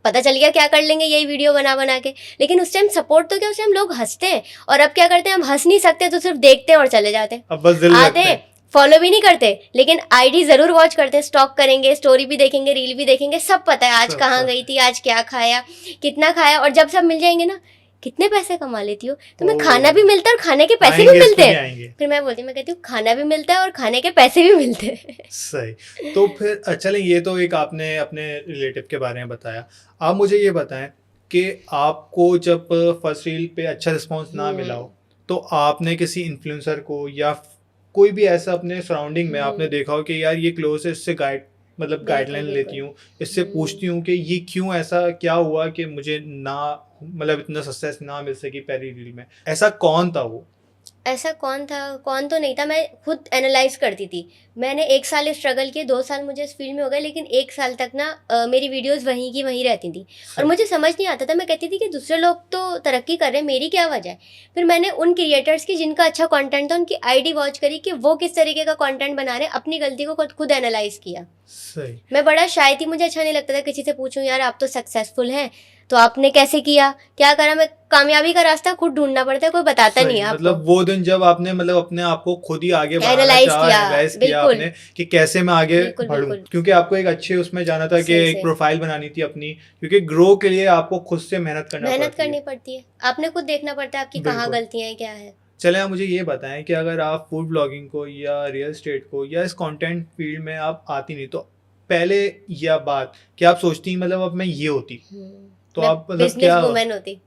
पता चल गया क्या कर लेंगे यही वीडियो बना के, लेकिन उस टाइम सपोर्ट तो क्या, उस टाइम लोग हंसते हैं, और अब क्या करते हैं, हम हंस नहीं सकते तो सिर्फ देखते हैं और चले जाते हैं। अब बस दिल आते हैं, फॉलो भी नहीं करते, लेकिन आईडी जरूर वॉच करते हैं, स्टॉक करेंगे, स्टोरी भी देखेंगे, रील भी देखेंगे, सब पता है आज कहाँ गई थी, आज क्या खाया, कितना खाया। और जब सब मिल जाएंगे ना, कितने पैसे कमा लेती हो, तो मैं खाना भी मिलता है और खाने के पैसे भी मिलते हैं। फिर मैं बोलती हूँ, मैं कहती हूँ खाना भी मिलता है और खाने के पैसे भी मिलते हैं। सही। तो फिर चलें, ये तो एक आपने अपने रिलेटिव के बारे में बताया। आप मुझे ये बताएं कि आपको जब फर्स्ट रील पे अच्छा रिस्पॉन्स ना मिला हो तो आपने किसी इन्फ्लुएंसर को या कोई भी ऐसा अपने सराउंडिंग में आपने देखा हो कि यार ये क्लोज है, इससे गाइडलाइन लेती हूँ, इससे पूछती हूँ कि ये क्यों, ऐसा क्या हुआ कि मुझे ना मतलब इतना सक्सेस ना मिल सकी पहली रील में, ऐसा कौन था वो? ऐसा कौन था, कौन तो नहीं था, मैं खुद एनालाइज करती थी। मैंने 1 साल स्ट्रगल किए, 2 साल मुझे इस फील्ड में हो गए, लेकिन 1 साल तक ना मेरी वीडियोस वहीं की वहीं रहती थी और मुझे समझ नहीं आता था। मैं कहती थी कि दूसरे लोग तो तरक्की कर रहे हैं, मेरी क्या वजह है। फिर मैंने उन क्रिएटर्स की जिनका अच्छा कंटेंट था उनकी आईडी वॉच करी कि वो किस तरीके का कंटेंट बना रहे हैं, अपनी गलती को खुद एनालाइज किया। सही। मैं बड़ा शाय थी, मुझे अच्छा नहीं लगता था किसी से पूछूं यार आप तो सक्सेसफुल हैं तो आपने कैसे किया, क्या करा। मैं कामयाबी का रास्ता खुद ढूंढना पड़ता है, कोई बताता नहीं है आपको। मतलब वो दिन जब आपने मतलब अपने आप को खुद ही आगे एनालाइज किया आपने कि कैसे मैं आगे बढ़ूं, क्योंकि आपको एक अच्छे उसमें जाना था कि एक प्रोफाइल बनानी थी अपनी, क्योंकि ग्रो के लिए आपको खुद से मेहनत करनी पड़ती है, आपने खुद देखना पड़ता है आपकी कहाँ गलतियां हैं, क्या है। चले आप मुझे ये बताएं कि अगर आप फूड ब्लॉगिंग को या रियल एस्टेट को या इस कंटेंट फील्ड में आप आती नहीं, तो पहले यह बात कि आप सोचती मतलब अब मैं ये होती तो आप मतलब क्या वुमेन होती,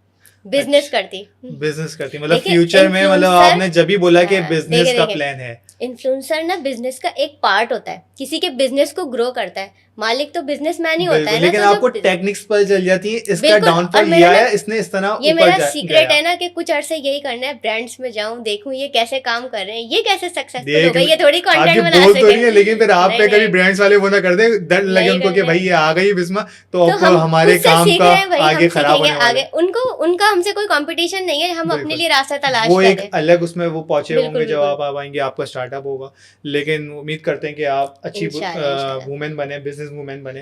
बिजनेस करती मतलब फ्यूचर में, मतलब आपने जब भी बोला कि बिजनेस का प्लान है। इन्फ्लुएंसर ना बिजनेस का एक पार्ट होता है, किसी के बिजनेस को ग्रो करता है, मालिक तो बिजनेसमैन ही होता है ना। लेकिन आपको टेक्निक्स पर चल जाती है, इसका डाउनफॉल ये आया, इसने इस तरह ये मेरा सीक्रेट है ना कि कुछ अरसे यही करना है, ब्रांड्स में जाऊं, देखूं ये कैसे काम कर रहे हैं, ये कैसे सक्सेसफुल हो गए, ये थोड़ी कंटेंट बना सके। लेकिन फिर आप पे कभी ब्रांड्स वाले वो ना कर दे, डर लगे उनको कि भाई ये आ गई बिस्मा तो अब हमारे काम का आगे खराब होने वाला है। उनका हमसे कोई कंपटीशन नहीं है, हम अपने लिए रास्ता तलाश वो एक अलग उसमें वो पहुंचे होंगे जब आप आएंगे, आपका स्टार्टअप होगा। लेकिन उम्मीद करते हैं कि आप अच्छी वुमेन बने, बिजनेस वुमेन बने।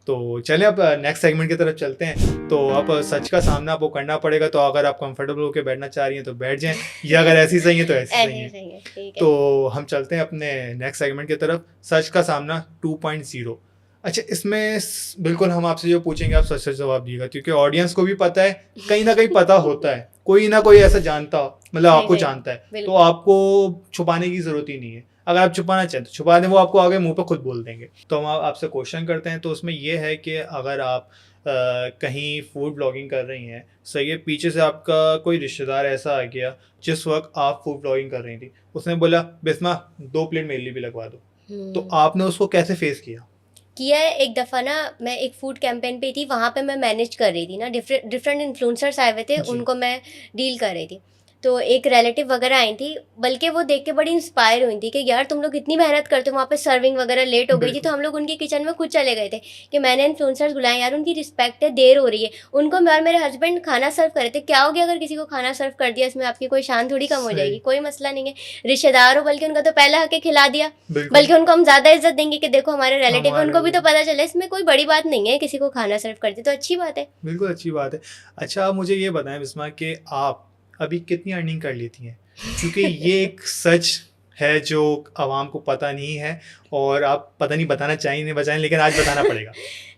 तो चलें अब नेक्स्ट सेगमेंट की तरफ चलते हैं। तो अब सच का सामना आपको करना पड़ेगा, तो अगर आप कंफर्टेबल होकर बैठना चाह रही हैं तो बैठ जाएं, या अगर ऐसी सही है तो ऐसी सही है। तो हम चलते हैं अपने नेक्स्ट सेगमेंट की तरफ, सच का सामना 2.0। अच्छा, इसमें बिल्कुल हम आपसे जो पूछेंगे आप सच सच जवाब दीजिएगा, क्योंकि ऑडियंस को भी पता है, कहीं ना कहीं पता होता है, कोई ना कोई ऐसा जानता हो, मतलब सही आपको सही जानता है, तो बिल्कुल। आपको छुपाने की ज़रूरत ही नहीं है। अगर आप छुपाना चाहें तो छुपा दें, वो आपको आगे मुंह पे खुद बोल देंगे। तो हम आपसे क्वेश्चन करते हैं, तो उसमें ये है कि अगर आप कहीं फूड ब्लॉगिंग कर रही हैं, सही है, पीछे से आपका कोई रिश्तेदार ऐसा आ गया जिस वक्त आप फूड ब्लॉगिंग कर रही थी, उसने बोला बिस्मा 2 प्लेट मेरे लिए भी लगवा दो, तो आपने उसको कैसे फेस किया? किया है। एक दफ़ा ना मैं एक फूड कैंपेन पे थी, वहाँ पे मैं मैनेज कर रही थी ना, डिफरेंट इन्फ्लुएंसर्स आए हुए थे, जी। उनको मैं डील कर रही थी। तो एक रिलेटिव वगैरह आई थी, बल्कि वो देख के बड़ी इंस्पायर हुई थी कि यार तुम लोग इतनी मेहनत करते हो, वहाँ पे सर्विंग वगैरह लेट हो गई थी, बिल्कुल। तो हम लोग उनके किचन में खुद चले गए थे कि मैंने इन्फ्लुएंसर्स बुलाए, यार उनकी रिस्पेक्ट है, देर हो रही है उनको। मैं और मेरे हस्बैंड खाना सर्व कर रहे थे, क्या हो गया अगर किसी को खाना सर्व कर दिया, इसमें आपकी कोई शान थोड़ी कम हो जाएगी, सही। कोई मसला नहीं है। रिश्तेदार हो, बल्कि उनका तो पहले आके खिला दिया, बिल्कुल। बल्कि उनको हम ज़्यादा इज्जत देंगे कि देखो हमारे रिलेटिव है, हमारे उनको भी तो पता चले, इसमें कोई बड़ी बात नहीं है, किसी को खाना सर्व कर दे तो अच्छी बात है। बिल्कुल अच्छी बात है। अच्छा, आप मुझे ये बताएं बिस्मा कि आप अभी कितनी अर्निंग कर लेती हैं? क्योंकि ये एक सच है जो आवाम को पता नहीं है, और आप पता नहीं बताना चाहिए नहीं बचाएं, लेकिन आज बताना पड़ेगा।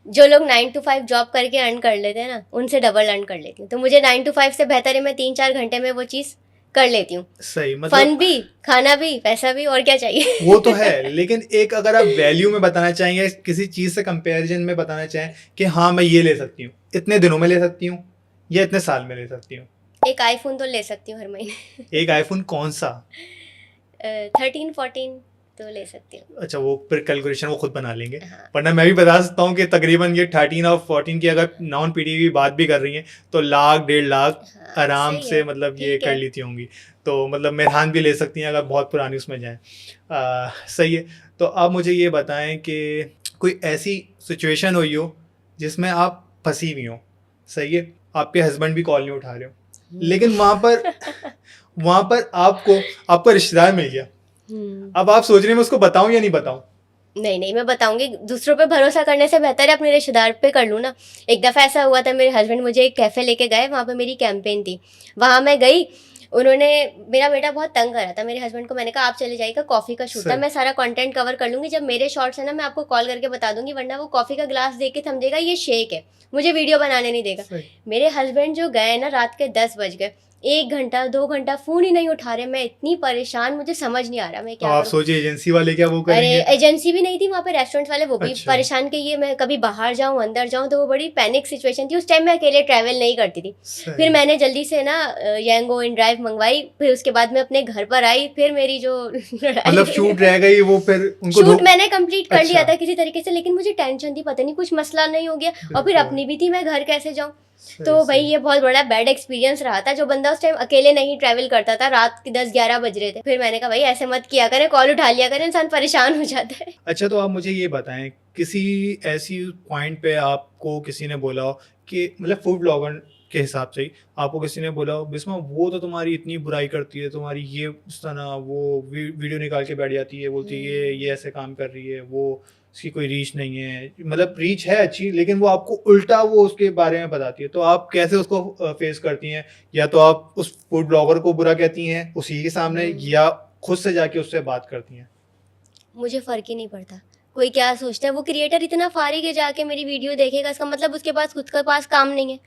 जो लोग 9 to 5 जॉब करके अर्न कर लेते हैं ना, उनसे डबल अर्न कर लेती हूँ। तो मुझे 9 to 5 से बेहतर है मैं 3-4 घंटे में वो चीज़ कर लेती हूँ। सही, फन मतलब भी, खाना भी, पैसा भी, और क्या चाहिए। वो तो है, लेकिन एक अगर आप वैल्यू में बताना चाहेंगे, किसी चीज़ से कंपैरिजन में बताना चाहें कि हाँ मैं ये ले सकती हूँ, इतने दिनों में ले सकती हूँ या इतने साल में ले सकती हूँ। एक आईफोन तो ले सकती हूँ हर महीने। एक आईफोन कौन सा? 13-14 तो ले सकती हूँ। अच्छा, वो फिर कैलकुलेशन वो खुद बना लेंगे, हाँ वरना मैं भी बता सकता हूँ कि तकरीबन ये 13 और 14 की अगर नॉन पीडी की बात भी कर रही हैं तो लाख 1.5 लाख हाँ, आराम सही से, है, मतलब ये ठीक कर है। लेती होंगी। तो मतलब मेहरान भी ले सकती हैं अगर बहुत पुरानी उसमें जाएं। सही है। तो आप मुझे ये बताएं कि कोई ऐसी सिचुएशन हुई हो जिसमें आप फंसी हुई हो, सही है, आपके हस्बैंड भी कॉल नहीं उठा रहे हो, लेकिन वहाँ पर आपका रिश्तेदार मिल गया, अब आप सोच रहे हैं मैं उसको बताऊं या नहीं बताऊं? नहीं नहीं, मैं बताऊंगी। दूसरों पे भरोसा करने से बेहतर है अपने रिश्तेदार पे कर लूँ ना। एक दफ़ा ऐसा हुआ था, मेरे हस्बैंड मुझे एक कैफ़े लेके गए, वहाँ पे मेरी कैंपेन थी, वहाँ मैं गई। उन्होंने, मेरा बेटा बहुत तंग कर रहा था, मेरे हस्बैंड को मैंने कहा आप चले जाइएगा, कॉफ़ी का शूट है, सही। मैं सारा कंटेंट कवर कर लूँगी, जब मेरे शॉर्ट्स है ना मैं आपको कॉल करके बता दूंगी, वरना वो कॉफ़ी का ग्लास देख के समझेगा ये शेक है, मुझे वीडियो बनाने नहीं देगा। सही। मेरे हस्बैंड जो गए ना, रात के 10 बज गए, 1 घंटा 2 घंटा फ़ोन ही नहीं उठा रहे। मैं इतनी परेशान, मुझे समझ नहीं आ रहा मैं तो क्या आप करूँ। सोचिए एजेंसी वाले क्या वो अरे करेंगे? एजेंसी भी नहीं थी वहाँ पे, रेस्टोरेंट वाले वो भी अच्छा। परेशान कि ये मैं कभी बाहर जाऊँ अंदर जाऊँ, तो वो बड़ी पैनिक सिचुएशन थी। उस टाइम मैं अकेले ट्रैवल नहीं करती थी। सही। फिर मैंने जल्दी से ना यांगो इन ड्राइव मंगवाई, फिर उसके बाद मैं अपने घर पर आई, फिर मेरी जो मतलब शूट रह गई वो, फिर उनको शूट मैंने कंप्लीट कर लिया अच्छा। था किसी तरीके से, लेकिन मुझे टेंशन थी, पता नहीं कुछ मसला नहीं हो गया, और फिर बिल्कुल। अपनी भी थी, मैं घर कैसे जाऊँ। सही, तो भाई सही। ये बहुत बड़ा बैड एक्सपीरियंस रहा था। जो बंदा उस टाइम अकेले नहीं ट्रैवल करता था, रात के 10-11 बज रहे थे, फिर मैंने कहा भाई ऐसे मत किया करें, कॉल उठा लिया करें, इंसान परेशान हो जाता है। अच्छा, तो आप मुझे ये बताएं, किसी ऐसी पॉइंट पे आपको किसी ने बोला हो कि मतलब फूड ब्लॉगर के हिसाब से ही आपको किसी ने बोला हो बिस्मा वो तो तुम्हारी इतनी बुराई करती है, तुम्हारी ये इस तरह वो वीडियो निकाल के बैठ जाती है, बोलती है ये ऐसे काम कर रही है, वो उसकी कोई रीच नहीं है, मतलब रीच है अच्छी, लेकिन वो आपको उल्टा वो उसके बारे में बताती है, तो आप कैसे उसको फेस करती हैं? या तो आप उस फूड ब्लॉगर को बुरा कहती हैं उसी के सामने, या खुद से जाके उससे बात करती हैं? मुझे फ़र्क ही नहीं पड़ता कोई क्या सोचता है। वो क्रिएटर इतना फारिग है, जाके मेरी वीडियो देखेगा, इसका मतलब उसके पास खुद के पास काम नहीं है।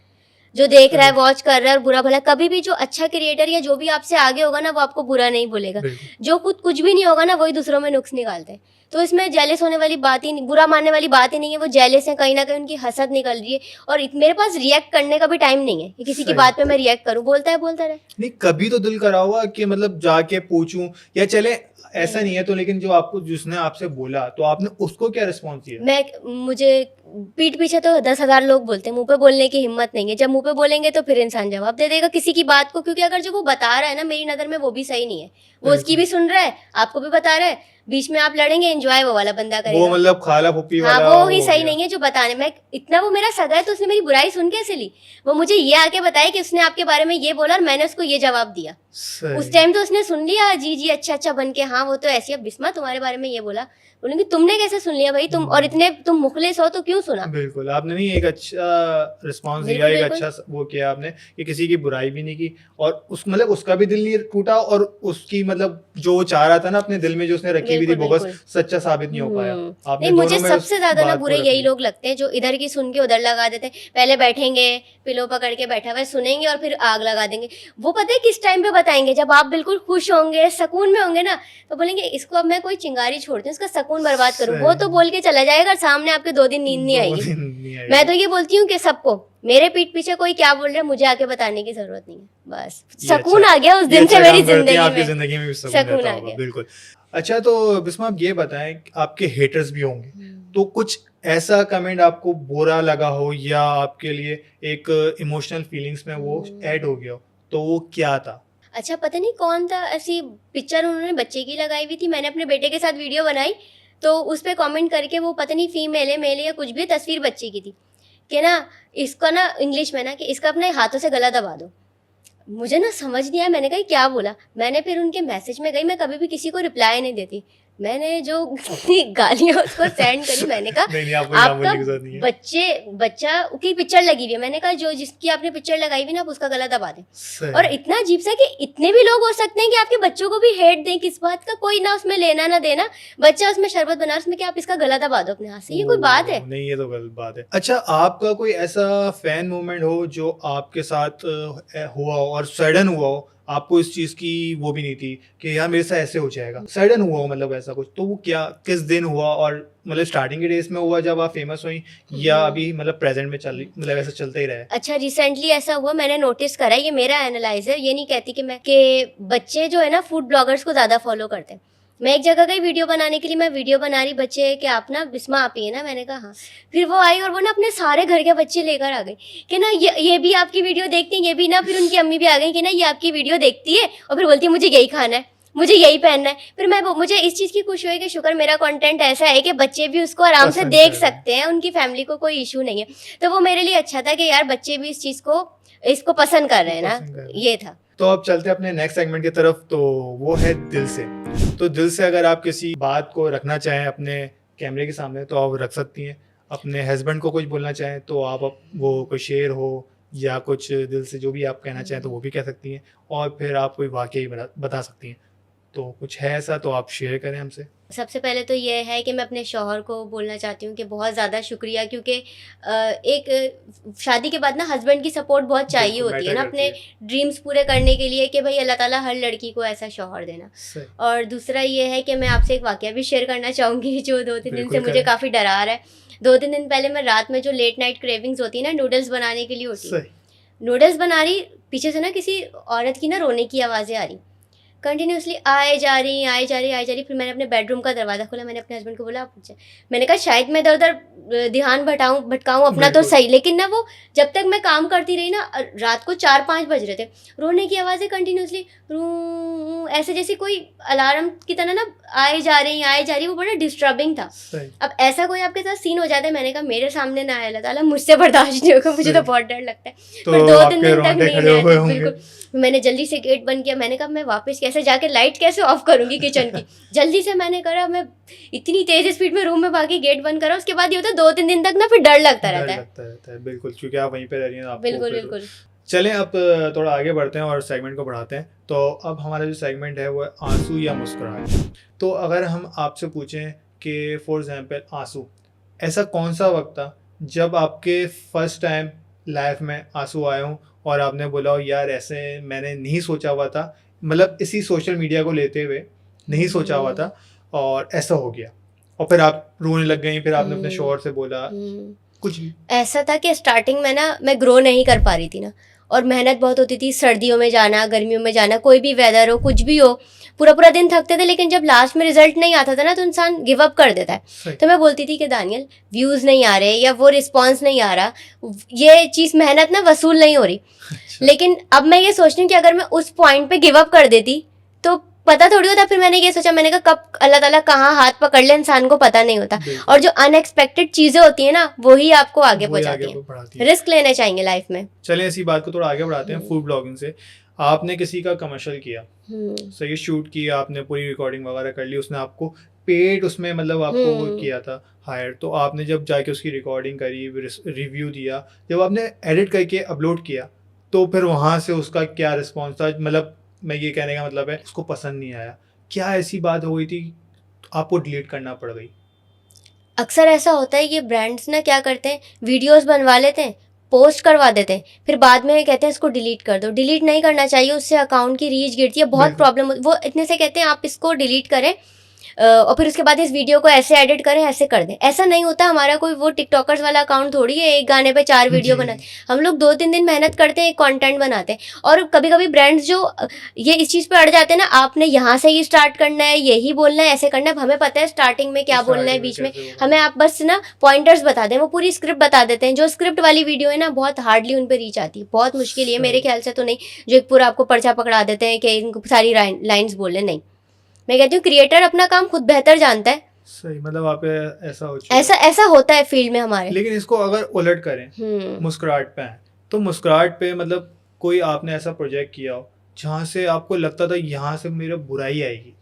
जो देख रहा है, वॉच कर रहा है, और बुरा भला, कभी भी जो अच्छा क्रिएटर या जो भी आपसे आगे होगा ना, वो आपको बुरा नहीं बोलेगा। बिल्कुल। जो खुद कुछ भी नहीं होगा ना, वही दूसरों में नुक्स निकालते हैं। तो इसमें जेलस होने वाली बात ही नहीं, बुरा मानने वाली बात ही नहीं है। वो जेलस है, कहीं ना कहीं उनकी हसद निकल रही है, और मेरे पास रिएक्ट करने का भी टाइम नहीं है कि किसी की सही। बात पे मैं रिएक्ट करूं। बोलता है बोलता रहे। नहीं, कभी तो दिल करा होगा कि मतलब जाके पूछूं, या चले ऐसा नहीं है तो, लेकिन जो आपको जिसने आपसे बोला तो आपने उसको क्या रिस्पॉन्स दिया? मुझे पीठ पीछे तो 10,000 लोग बोलते हैं, मुंह पे बोलने की हिम्मत नहीं है। जब मुंह पे बोलेंगे तो फिर इंसान जवाब दे देगा किसी की बात को, क्योंकि अगर जो वो बता रहा है ना, मेरी नज़र में वो भी सही नहीं है। वो उसकी भी सुन रहा है, आपको भी बता रहा है, बीच में आप लड़ेंगे, एंजॉय वो वाला बंदा वो करेगा। मतलब खाला फूफी हाँ, वाला वो ही हो सही गया। नहीं है जो बताने में इतना। वो मेरा सगा है तो उसने मेरी बुराई सुन कैसे ली? वो मुझे ये आके बताया कि उसने आपके बारे में ये बोला और मैंने उसको ये जवाब दिया। सही। उस टाइम तो उसने सुन लिया, जी जी अच्छा अच्छा बन के, हाँ वो तो ऐसी है, बिस्मा तुम्हारे बारे में ये बोला। बोलूंगी तुमने कैसे सुन लिया भाई? तुम और इतने तुम मुखलिस हो तो क्यों सुना? बिल्कुल, आपने नहीं एक अच्छा रिस्पॉन्स दिया, बिल्कुल एक बिल्कुल। अच्छा वो किया आपने कि किसी की बुराई भी नहीं की, और उस मतलब उसका भी दिल नहीं टूटा, और उसकी मतलब जो वो चाह रहा था ना अपने दिल में जो उसने रखी की भी थी, बिल्कुल, बोगस बिल्कुल। सच्चा साबित नहीं हो पाया। आपने नहीं, मुझे दोनों में उस सबसे ज़्यादा ना बात को बुरे रख यही लिया। लोग लगते हैं जो इधर की सुन के उधर लगा देते हैं। पहले बैठेंगे, पिलो पकड़ के बैठा हुआ है, सुनेंगे और फिर आग लगा देंगे। वो पता है किस टाइम पे बताएँगे, जब आप बिल्कुल खुश होंगे, सुकून में होंगे ना, तो बोलेंगे इसको अब मैं कोई चिंगारी छोड़ती हूँ, इसका सुकून बर्बाद करूँ। वो तो सही। बोल के चला जाएगा और सामने आपके 2 दिन नींद नहीं 2 आएगी। दिन नहीं मैं आएगी। तो ये बोलती हूँ कि सबको, मेरे पीठ पीछे कोई क्या बोल रहा है मुझे आके बताने की ज़रूरत नहीं है। बस ये सुकून अच्छा आ गया उस ये दिन अच्छा से मेरी काम करती हैं, ज़िंदगी आपकी में। ज़िंदगी में भी सुकून सुकून रहता आ होगा, गया। बिल्कुल। अच्छा, तो बिस्मा आप ये बताएँ, आपके हेटर्स भी होंगे, तो कुछ ऐसा कमेंट आपको बुरा लगा हो या आपके लिए एक इमोशनल फीलिंग्स में वो ऐड हो गया हो, तो वो क्या था? अच्छा, पता नहीं कौन था, ऐसी पिक्चर उन्होंने बच्चे की लगाई हुई थी, मैंने अपने बेटे के साथ वीडियो बनाई, तो उस पे कमेंट करके वो पता नहीं फीमेल है, मेल है या कुछ भी, तस्वीर बच्चे की थी, कि ना इसको ना इंग्लिश में ना कि इसका अपने हाथों से गला दबा दो। मुझे ना समझ नहीं आया, मैंने कहा ये क्या बोला? मैंने फिर उनके मैसेज में गई, मैं कभी भी किसी को रिप्लाई नहीं देती। मैंने जो गालियाँ उसको सेंड करी, मैंने कहा नहीं, आपको यहाँ आपका बोलने की ज़रूरत नहीं है। बच्चा की पिक्चर लगी हुई है, मैंने कहा जो जिसकी आपने पिक्चर लगाई हुई ना आप उसका गला दबा दें। सही। और इतना अजीब सा कि इतने भी लोग हो सकते हैं कि आपके बच्चों को भी हेट दें, किस बात का कोई ना उसमें लेना ना देना, बच्चा उसमें शरबत बना उसमें क्या आप इसका गला दबा दो अपने हाथ से, ये कोई बात है? नहीं, ये तो गलत बात है। अच्छा, आपका कोई ऐसा फैन मोमेंट हो जो आपके साथ हुआ हो और सडन हुआ हो, आपको इस चीज़ की वो भी नहीं थी कि यार मेरे साथ ऐसे हो जाएगा, सडन हुआ हो मतलब ऐसा कुछ, तो वो क्या, किस दिन हुआ, और मतलब स्टार्टिंग के डेज में हुआ जब आप फेमस हुई, या अभी मतलब प्रेजेंट में चल रही, मतलब ऐसा चलता ही रहा है? अच्छा, रिसेंटली ऐसा हुआ, मैंने नोटिस करा, ये मेरा एनालाइज है, ये नहीं कहती कि मैं कि बच्चे जो है ना फूड ब्लॉगर्स को ज़्यादा फॉलो करते हैं। मैं एक जगह गई वीडियो बनाने के लिए, मैं वीडियो बना रही, बच्चे कि आप ना बिस्मा आप ही है ना, मैंने कहा हाँ। फिर वो आई और वो ना अपने सारे घर के बच्चे लेकर आ गई कि ना ये भी आपकी वीडियो देखती हैं, ये भी ना, फिर उनकी अम्मी भी आ गई कि ना ये आपकी वीडियो देखती है और फिर बोलती है मुझे यही खाना है, मुझे यही पहनना है। फिर मुझे इस चीज़ की खुशी हुई कि शुक्र मेरा कंटेंट ऐसा है कि बच्चे भी उसको आराम से पसंद देख कर रहे हैं। सकते हैं, उनकी फैमिली को कोई इशू नहीं है। तो वो मेरे लिए अच्छा था कि यार बच्चे भी इस चीज़ को इसको पसंद कर रहे हैं पसंद कर ना, रहे हैं। ये था। तो अब चलते हैं अपने नेक्स्ट सेगमेंट की तरफ, तो वो है दिल से। तो दिल से अगर आप किसी बात को रखना चाहें अपने कैमरे के सामने तो आप रख सकती हैं। अपने हस्बैंड को कुछ बोलना चाहें तो आप वो कोई शेर हो या कुछ दिल से जो भी आप कहना चाहें तो वो भी कह सकती हैं, और फिर आप कोई वाकया ही बता सकती हैं। तो कुछ है ऐसा तो आप शेयर करें हमसे। सबसे पहले तो ये है कि मैं अपने शौहर को बोलना चाहती हूँ कि बहुत ज़्यादा शुक्रिया, क्योंकि एक शादी के बाद ना हस्बैंड की सपोर्ट बहुत चाहिए बिल्कुल, होती है मैटर ना करती अपने ड्रीम्स पूरे करने के लिए, कि भाई अल्लाह ताला हर लड़की को ऐसा शौहर देना। सही। और दूसरा ये है कि मैं आपसे एक वाकया भी शेयर करना चाहूँगी जो 2-3 दिन से बिल्कुल मुझे करें। काफ़ी डरा रहा है। 2-3 दिन पहले मैं रात में जो लेट नाइट क्रेविंग्स होती है ना नूडल्स बनाने के लिए होती है, सही। नूडल्स बना रही, पीछे से ना किसी औरत की ना रोने की आवाज़ें आ रही, कंटिन्यूसली आए जा रही आई जा रही आई जा रही। फिर मैंने अपने बेडरूम का दरवाज़ा खोला, मैंने अपने हस्बैंड को बोला आप पूछे, मैंने कहा शायद मैं इधर उधर ध्यान भटकाऊँ अपना तो बिल्कुल। सही, लेकिन ना वो जब तक मैं काम करती रही ना, रात को 4-5 बज रहे थे, रोने की आवाज़ें कंटिन्यूसली ऐसे जैसे कोई अलार्म की तरह ना आए जा रही, वो बड़ा डिस्टर्बिंग था। सही। अब ऐसा कोई आपके साथ सीन हो जाता है, मैंने कहा मेरे सामने ना आए अल्लाह ताला, मुझसे बर्दाश्त नहीं होगा, मुझे तो सही। बहुत डर लगता है। तो पर 2-3 आपके दिन तक रोंगटे नींद खड़े नहीं हुए आती, होंगे। बिल्कुल। मैंने जल्दी से गेट बंद किया, मैंने कहा मैं वापस कैसे जाके लाइट कैसे ऑफ करूंगी किचन की। जल्दी से मैंने करा, मैं इतनी तेज स्पीड में रूम में भागी, गेट बंद करा। उसके बाद ये होता है 2-3 दिन तक ना फिर डर लगता डर रहता है। लगता है, बिल्कुल, क्योंकि आप वहीं पे रह रही हैं, आपको बिल्कुल फिर बिल्कुल। चलें अब थोड़ा आगे बढ़ते हैं और सेगमेंट को बढ़ाते हैं। तो अब हमारा जो सेगमेंट है वो है आंसू या मुस्कुराहट। तो अगर हम आपसे पूछें कि फॉर एग्जांपल आंसू, ऐसा कौन सा वक्त था जब आपके फर्स्ट टाइम लाइफ में आंसू आए हों और आपने बोला हो यार ऐसे मैंने नहीं सोचा हुआ था, मतलब इसी सोशल मीडिया को लेते हुए नहीं सोचा हुआ था और ऐसा हो गया, और फिर आप रोने लग गई, फिर आपने अपने शौहर से बोला कुछ भी? ऐसा था कि स्टार्टिंग में ना मैं ग्रो नहीं कर पा रही थी ना, और मेहनत बहुत होती थी, सर्दियों में जाना, गर्मियों में जाना, कोई भी वेदर हो, कुछ भी हो, पूरा पूरा दिन थकते थे, लेकिन जब लास्ट में रिजल्ट नहीं आता था ना तो इंसान गिव अप कर देता है। सही। तो मैं बोलती थी कि दानियल व्यूज़ नहीं आ रहे या वो रिस्पॉन्स नहीं आ रहा, ये चीज़ मेहनत ना वसूल नहीं हो रही। अच्छा। लेकिन अब मैं ये सोच रही हूँ कि अगर मैं उस पॉइंट पे गिव अप कर देती तो पता थोड़ी होता। फिर मैंने ये सोचा, मैंने कहा कब अल्लाह ताला कहाँ हाथ पकड़ ले इंसान को पता नहीं होता, बिल्कुल। और जो अनएक्सपेक्टेड चीज़ें होती है ना वही आपको आगे वही पहुँचाती हैं। बढ़ाती है। रिस्क लेने चाहिए लाइफ में। चलें इसी बात को थोड़ा आगे बढ़ाते हैं। फूड ब्लॉगिंग से आपने किसी का कमर्शियल किया, सही, शूट किया, आपने पूरी रिकॉर्डिंग वगैरह कर ली, उसने आपको पेड उसमें मतलब आपको वो किया था हायर, तो आपने जब जाके उसकी रिकॉर्डिंग करी, रिव्यू दिया, जब आपने एडिट करके अपलोड किया तो फिर वहाँ से उसका क्या रिस्पॉन्स था? मतलब मैं ये कहने का मतलब है उसको पसंद नहीं आया, क्या ऐसी बात हो गई थी? आपको डिलीट करना पड़ गई? अक्सर ऐसा होता है कि ब्रांड्स ना क्या करते हैं, वीडियोस बनवा लेते हैं, पोस्ट करवा देते हैं, फिर बाद में कहते हैं इसको डिलीट कर दो। डिलीट नहीं करना चाहिए, उससे अकाउंट की रीच गिरती है, बहुत बिल्कुल। प्रॉब्लम वो इतने से कहते हैं आप इसको डिलीट करें और फिर उसके बाद इस वीडियो को ऐसे एडिट करें, ऐसे कर दें। ऐसा नहीं होता, हमारा कोई वो टिकटॉकर्स वाला अकाउंट थोड़ी है एक गाने पे 4 वीडियो जी। बनाए। हम लोग 2-3 दिन मेहनत करते हैं, एक कंटेंट बनाते हैं। और कभी कभी ब्रांड्स जो ये इस चीज़ पे अड़ जाते हैं ना, आपने यहाँ से ही स्टार्ट करना है, यही बोलना है, ऐसे करना है। अब हमें पता है स्टार्टिंग में क्या बोलना है, बीच में हमें आप बस ना पॉइंटर्स बता दें, वो पूरी स्क्रिप्ट बता देते हैं। जो स्क्रिप्ट वाली वीडियो है ना, बहुत हार्डली उन पर रीच आती है, बहुत मुश्किल है, मेरे ख्याल से तो नहीं। जो एक पूरा आपको पर्चा पकड़ा देते हैं कि इनको सारी लाइन्स बोले, नहीं। मैं कहती हूँ क्रिएटर अपना काम खुद बेहतर जानता है। सही, मतलब आप ऐसा हो चुका है। ऐसा होता है फील्ड में हमारे। लेकिन इसको अगर उलट करें, मुस्कुराहट पे हैं, तो मुस्कुराहट पे मतलब कोई आपने ऐसा प्रोजेक्ट किया हो जहाँ से आपको लगता था यहाँ से मेरा बुराई आएगी,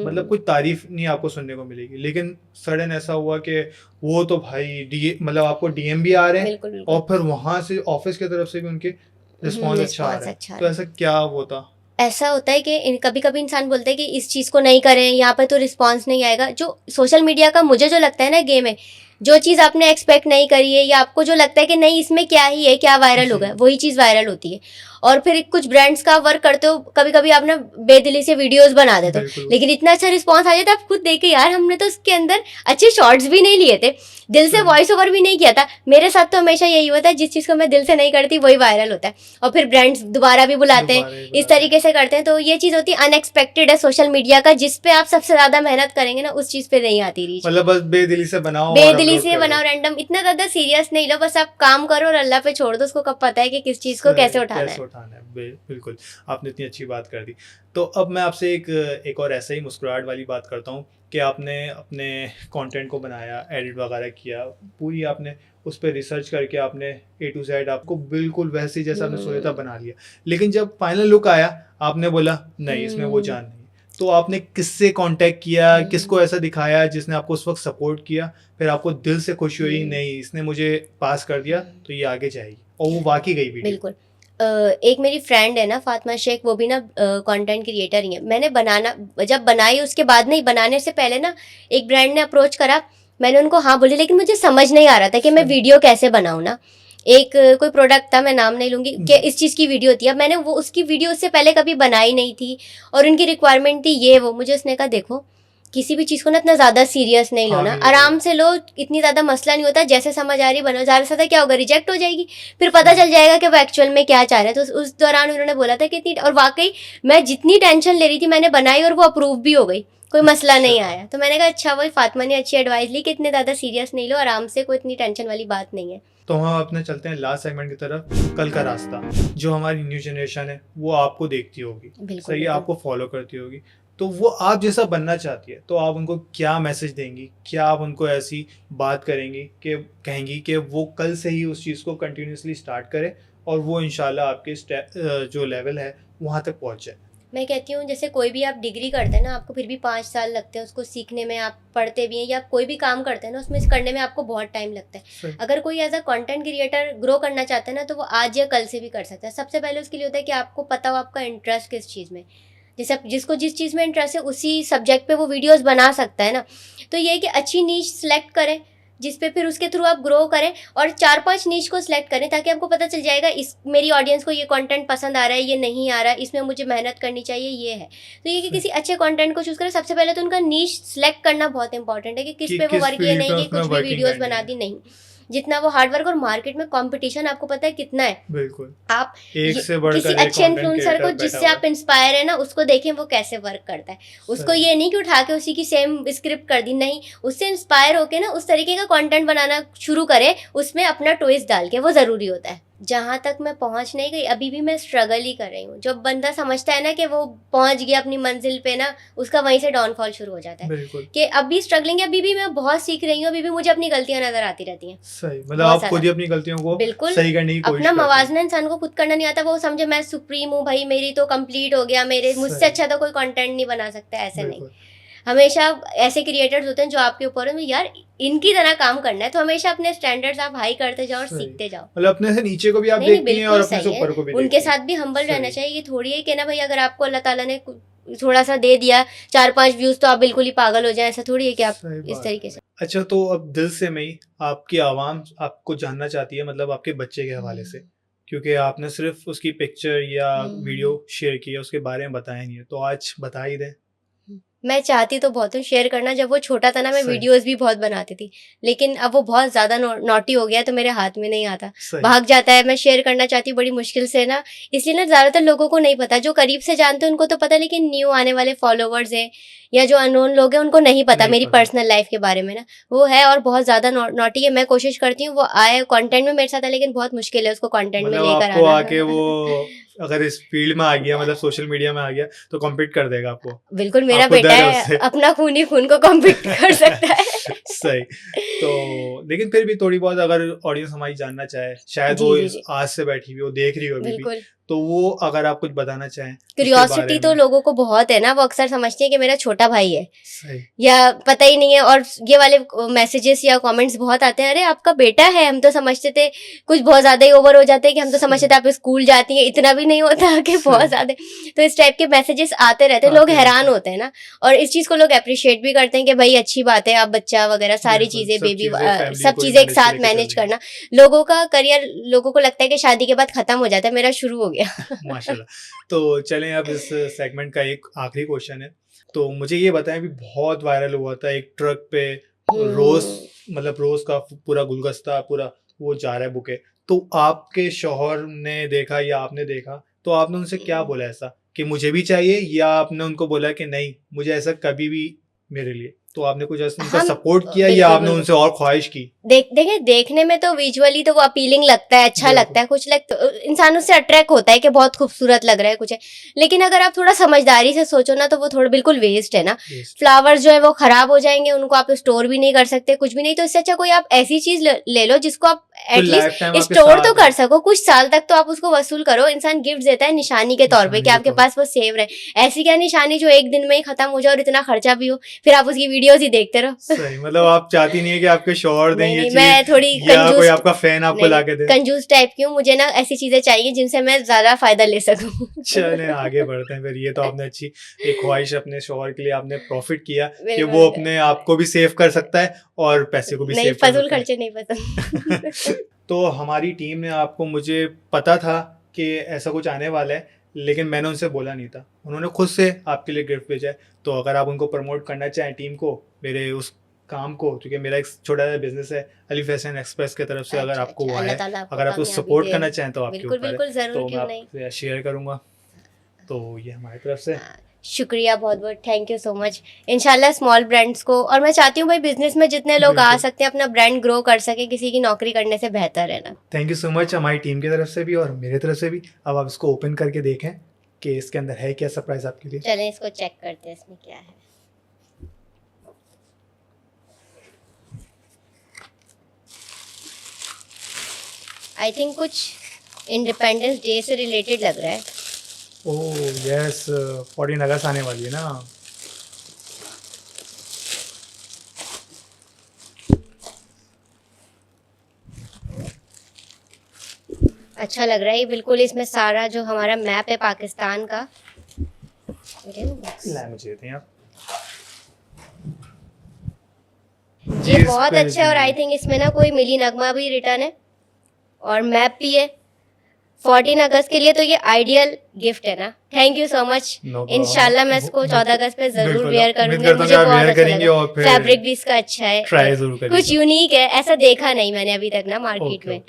मतलब कुछ तारीफ नहीं आपको सुनने को मिलेगी, लेकिन सडन ऐसा हुआ कि वो तो भाई मतलब आपको डीएम भी आ रहे हैं, बिल्कुल, बिल्कुल। और फिर वहाँ से ऑफिस की तरफ से भी उनके रिस्पॉन्स अच्छा आ रहा है। तो ऐसा क्या वो था? ऐसा होता है कि कभी कभी इंसान बोलते हैं कि इस चीज़ को नहीं करें, यहाँ पे तो रिस्पांस नहीं आएगा। जो सोशल मीडिया का मुझे जो लगता है ना गेम है, जो चीज़ आपने एक्सपेक्ट नहीं करी है या आपको जो लगता है कि नहीं इसमें क्या ही है, क्या वायरल होगा, वही चीज़ वायरल होती है। और फिर कुछ ब्रांड्स का वर्क करते हो, कभी कभी आप ना बेदिली से वीडियोस बना देते हो, लेकिन इतना अच्छा रिस्पांस आ जाता है, आप खुद देखे यार हमने तो उसके अंदर अच्छे शॉर्ट्स भी नहीं लिए थे, दिल से वॉइस ओवर भी नहीं किया था। मेरे साथ तो हमेशा यही होता है, जिस चीज़ को मैं दिल से नहीं करती वही वायरल होता है, और फिर ब्रांड्स दोबारा भी बुलाते हैं, इस तरीके से करते हैं। तो ये चीज़ होती है अनएक्सपेक्टेड है सोशल मीडिया का, जिस पे आप सबसे ज़्यादा मेहनत करेंगे ना, उस चीज़ पे नहीं आती रीच। मतलब बस बेदिली से बनाओ, बेदिली से बनाओ, रैंडम, इतना ज़्यादा सीरियस नहीं लो, बस आप काम करो और अल्लाह पे छोड़ दो, उसको कब पता है कि किस चीज़ को कैसे उठाना है। बिल्कुल, आपने इतनी अच्छी बात कर दी। तो अब मैं आपसे एक और ऐसे ही मुस्कुराहट वाली बात करता हूँ कि आपने अपने कंटेंट को बनाया, एडिट वगैरह किया, पूरी आपने उस पर रिसर्च करके आपने A to Z आपको बिल्कुल वैसे ही जैसा आपने सोचा था बना लिया, लेकिन जब फाइनल लुक आया आपने बोला नहीं इसमें वो जान नहीं। तो आपने किससे कांटेक्ट किया, किसको ऐसा दिखाया जिसने आपको उस वक्त सपोर्ट किया, फिर आपको दिल से खुशी हुई नहीं इसने मुझे पास कर दिया तो ये आगे जाएगी, और वो वाकई गई वीडियो? बिल्कुल। एक मेरी फ्रेंड है ना फातिमा शेख, वो भी ना कंटेंट क्रिएटर ही है। मैंने जब बनाई उसके बाद नहीं, बनाने से पहले ना एक ब्रांड ने अप्रोच करा, मैंने उनको हाँ बोली, लेकिन मुझे समझ नहीं आ रहा था कि मैं वीडियो कैसे बनाऊँ ना। एक कोई प्रोडक्ट था, मैं नाम नहीं लूँगी, कि इस चीज़ की वीडियो थी। अब मैंने वो उसकी वीडियो उससे पहले कभी बनाई नहीं थी, और उनकी रिक्वायरमेंट थी ये वो। मुझे उसने कहा देखो किसी भी चीज़ को ना इतना ज़्यादा सीरियस नहीं लो ना, आराम से लो, इतनी ज़्यादा मसला नहीं होता, जैसे समझ आ रही बनो, ज़्यादा से ज़्यादा क्या होगा, रिजेक्ट हो जाएगी, फिर पता चल जाएगा कि वो एक्चुअल में क्या चाह रहे हैं। तो उस दौरान उन्होंने बोला था कि इतनी, और वाकई मैं जितनी टेंशन ले रही थी मैंने बनाई और वो अप्रूव भी हो गई, कोई मसला नहीं आया। तो मैंने कहा अच्छा, वही फातिमा ने अच्छी एडवाइस ली कि इतने ज़्यादा सीरियस नहीं लो, आराम से, कोई इतनी टेंशन वाली बात नहीं है। तो हम अपने चलते हैं लास्ट सेगमेंट की तरफ। कल का रास्ता, जो हमारी न्यू जनरेशन है वो आपको देखती होगी, सही है, आपको फॉलो करती होगी, तो वो आप जैसा बनना चाहती है, तो आप उनको क्या मैसेज देंगी, क्या आप उनको ऐसी बात करेंगी कि कहेंगी कि वो कल से ही उस चीज़ को कंटिन्यूसली स्टार्ट करे और वो इंशाल्लाह आपके जो लेवल है वहाँ तक पहुँच जाए? मैं कहती हूँ जैसे कोई भी आप डिग्री करते हैं ना, आपको फिर भी 5 साल लगते हैं उसको सीखने में, आप पढ़ते भी हैं, या कोई भी काम करते हैं ना उसमें करने में आपको बहुत टाइम लगता है। अगर कोई as a content creator grow करना चाहता है ना, तो वो आज या कल से भी कर सकता है। सबसे पहले उसके लिए होता है कि आपको पता हो आपका इंटरेस्ट किस चीज़ में, जैसे जिसको जिस चीज़ में इंटरेस्ट है उसी सब्जेक्ट पे वो वीडियोस बना सकता है ना। तो ये है कि अच्छी नीश सेलेक्ट करें जिस पे फिर उसके थ्रू आप ग्रो करें, और 4-5 नीश को सिलेक्ट करें, ताकि आपको पता चल जाएगा इस मेरी ऑडियंस को ये कंटेंट पसंद आ रहा है, ये नहीं आ रहा है, इसमें मुझे मेहनत करनी चाहिए, ये है। तो ये कि किसी अच्छे कंटेंट को चूज़ करें। सबसे पहले तो उनका नीश सेलेक्ट करना बहुत इंपॉर्टेंट है कि किस पे वो वर्क, ये नहीं कि कुछ भी वीडियोस बना दी, नहीं। जितना वो हार्डवर्क, और मार्केट में कंपटीशन आपको पता है कितना है। बिल्कुल, आप एक से बढ़कर किसी अच्छे इन्फ्लुएंसर को जिससे आप इंस्पायर है ना, उसको देखें वो कैसे वर्क करता है। उसको ये नहीं कि उठा के उसी की सेम स्क्रिप्ट कर दी, नहीं, उससे इंस्पायर होके ना उस तरीके का कंटेंट बनाना शुरू करें, उसमें अपना ट्विस्ट डाल के, वो ज़रूरी होता है। जहाँ तक मैं पहुँच नहीं गई, अभी भी मैं स्ट्रगल ही कर रही हूँ। जब बंदा समझता है ना कि वो पहुँच गया अपनी मंजिल पे ना, उसका वहीं से डाउनफॉल शुरू हो जाता है कि अभी स्ट्रगलिंग है, अभी भी मैं बहुत सीख रही हूँ, अभी भी मुझे अपनी गलतियाँ नजर आती रहती हैं। सही, मतलब आप खुद ही अपनी गलतियों को बिल्कुल सही करने की कोशिश अपना मवाजना इंसान को खुद करना नहीं आता, वो समझे मैं सुप्रीम हूँ भाई, मेरी तो कंप्लीट हो गया, मेरे मुझसे अच्छा तो कोई कंटेंट नहीं बना सकता, ऐसे नहीं। हमेशा ऐसे क्रिएटर्स होते हैं जो आपके ऊपर है यार इनकी तरह काम करना है, तो हमेशा अपने स्टैंडर्ड्स आप हाई करते जाओ और सीखते जाओ। मतलब अपने से नीचे को भी आप देखती हैं और अपने से ऊपर को भी उनके साथ भी हम्बल रहना चाहिए। ये थोड़ी है कि ना भाई अगर आपको अल्लाह ताला ने थोड़ा सा दे दिया 4-5 व्यूज़ तो आप बिल्कुल ही पागल हो जाए, ऐसा थोड़ी है कि आप सही इस बात तरीके से। अच्छा, तो अब दिल से मैं ही आपकी आवाम आपको जानना चाहती है, मतलब आपके बच्चे के हवाले से, क्योंकि आपने सिर्फ उसकी पिक्चर या वीडियो शेयर की है, उसके बारे में बताया नहीं है, तो आज बता ही दें। मैं चाहती तो बहुत हूँ शेयर करना, जब वो छोटा था ना मैं सही। वीडियोस भी बहुत बनाती थी, लेकिन अब वो बहुत ज़्यादा नॉटी हो गया है तो मेरे हाथ में नहीं आता, सही। भाग जाता है। मैं शेयर करना चाहती हूँ बड़ी मुश्किल से ना, इसलिए ना ज़्यादातर लोगों को नहीं पता, जो करीब से जानते हैं उनको तो पता है, लेकिन न्यू आने वाले फॉलोवर्स हैं या जो अननोन लोग हैं उनको नहीं पता नहीं मेरी पता। पर्सनल लाइफ के बारे में ना। वो है और बहुत ज़्यादा नॉटी है। मैं कोशिश करती हूँ वो आए कंटेंट में मेरे साथ है, लेकिन बहुत मुश्किल है उसको कंटेंट में मतलब लेकर आपको आना। आके वो अगर इस फील्ड में आ गया, मतलब सोशल मीडिया में आ गया, तो कम्पीट कर देगा आपको। बिल्कुल, मेरा आपको बेटा डर है है, उससे। अपना खून ही खून को कम्पीट कर सकता है। सही। तो लेकिन फिर भी थोड़ी बहुत अगर ऑडियंस हमारी जानना चाहे, शायद वो जी जी इस जी, आज से बैठी हुई हो, देख रही हो अभी भी, बिल्कुल। तो वो अगर आप कुछ बताना चाहें उसके क्यूरियोसिटी बारे तो में। लोगों को बहुत है ना, वो अक्सर समझते हैं कि मेरा छोटा भाई है सही। या पता ही नहीं है, और ये वाले मैसेजेस या कमेंट्स बहुत आते हैं, अरे आपका बेटा है, हम तो समझते थे, कुछ बहुत ज्यादा ही ओवर हो जाते हैं कि हम तो समझते थे आप स्कूल जाती हैं, इतना भी नहीं होता कि बहुत ज्यादा। तो इस टाइप के मैसेजेस आते रहते हैं, लोग आते हैरान रहते हैं। होते हैं ना, और इस चीज को लोग अप्रिशिएट भी करते हैं कि भाई अच्छी बात है, आप बच्चा वगैरह सारी बिल्कुल, चीजें, सब बेबी चीजें फैमिली सब को ही चीजें एक मैनेज साथ करके चल मैनेज रही है। करना। लोगों का करियर, लोगों को लगता है कि शादी के बाद खत्म हो जाता है, मेरा शुरू हो गया। माशाल्लाह। तो चलें अब इस सेगमेंट का एक आखिरी क्वेश्चन है। तो मुझे ये बताएं, भी बहुत वायरल हुआ था एक ट्रक पे रोज, मतलब रोज का पूरा गुलदस्ता पूरा वो जा रहा है बुके, तो आपके शौहर ने देखा या आपने देखा, तो आपने उनसे क्या बोला ऐसा कि मुझे भी चाहिए, या आपने उनको बोला कि नहीं मुझे ऐसा कभी भी मेरे लिए, तो आपने कुछ ऐसा उनका हम सपोर्ट किया या बिल्कुल आपने बिल्कुल उनसे और ख्वाहिश की? देखिए, देखने में तो विजुअली तो वो अपीलिंग लगता है, अच्छा बिल्कुल। लगता है, कुछ इंसान उससे अट्रैक्ट होता है कि बहुत खूबसूरत लग रहा है कुछ है, लेकिन अगर आप थोड़ा समझदारी से सोचो ना तो वो थोड़ा बिल्कुल वेस्ट है ना। Yes. फ्लावर्स जो है वो खराब हो जाएंगे, उनको आप स्टोर भी नहीं कर सकते, कुछ भी नहीं, तो इससे अच्छा कोई आप ऐसी चीज ले लो जिसको आप तो लाइफ एटलीस्ट टाइम आपके स्टोर तो साथ कर है। सको, कुछ साल तक तो आप उसको वसूल करो। इंसान गिफ्ट देता है निशानी के तौर पे निशानी कि के आपके तौर पास वो सेव रहे। ऐसी क्या निशानी जो एक दिन में ही खत्म हो जाए और इतना खर्चा भी हो, फिर आप उसकी वीडियोज ही देखते रहो। सही, मतलब आप चाहती नहीं है कि आपके शौहर दें नहीं ये नहीं, चीज, मैं थोड़ी या कोई कंजूस, आपका फैन आपको नहीं ला नहीं, के दे। कंजूस टाइप की हूँ, मुझे ना ऐसी चीजें चाहिए जिनसे मैं ज्यादा फायदा ले सकूं। चलें आगे बढ़ते हैं फिर। ये तो आपने अच्छी एक ख्वाहिश अपने शौहर के लिए आपने प्रॉफिट किया कि बिल्कुल वो अपने आप को भी सेव कर सकता है और पैसे को भी नहीं, सेव कर फजूल सकता खर्चे नहीं पसंद। है। तो हमारी टीम ने आपको, मुझे पता था कि ऐसा कुछ आने वाला है, लेकिन मैंने उनसे बोला नहीं था, उन्होंने खुद से आपके लिए गिफ्ट भेजा है। तो अगर आप उनको प्रमोट करना चाहें टीम को, मेरे उस काम को, क्योंकि मेरा एक छोटा सा बिजनेस है अली फैशन एक्सप्रेस की तरफ से, अगर अच्छा आपको अच्छा, वो अल्लाह है, ताला आपको अगर आप उसको कामयाबी सपोर्ट दे। करना चाहें तो आपके बिल्कुल ऊपर है, बिल्कुल, जरूर, तो मैं क्यों नहीं। आपसे शेयर करूँगा। तो ये हमारी तरफ से। शुक्रिया बहुत बहुत, थैंक यू सो मच। इंशाल्लाह स्मॉल ब्रांड्स को, और मैं चाहती हूँ भाई बिजनेस में जितने लोग आ बिल्कुल। सकते हैं अपना ब्रांड ग्रो कर सके, किसी की नौकरी करने से बेहतर है ना। थैंक यू सो मच हमारी टीम की तरफ से भी और मेरे तरफ से भी। अब आप इसको ओपन करके देखें कि इसके अंदर है क्या सरप्राइज आपके लिए। चलें इसको चेक करते हैं इसमें क्या है। आई थिंक कुछ इंडिपेंडेंस डे से रिलेटेड लग रहा है। ओह यस, 14 अगस्त आने वाली है ना। अच्छा लग रहा है ये बिल्कुल, इसमें सारा जो हमारा मैप है पाकिस्तान का। ला मुझे देते हैं आप। ये बहुत अच्छा है, और आई थिंक इसमें ना कोई मिली नगमा भी रिटर्न है और मैप भी है 14 अगस्त के लिए, तो ये आइडियल गिफ्ट है ना। Thank you so much. इंशाल्लाह मैं इसको 14 अगस्त पे जरूर वेयर करूंगी, मुझे बहुत अच्छा लगा। फैब्रिक भी इसका अच्छा है, ट्राई जरूर करिए। कुछ यूनिक है, ऐसा देखा नहीं मैंने अभी तक ना मार्केट में।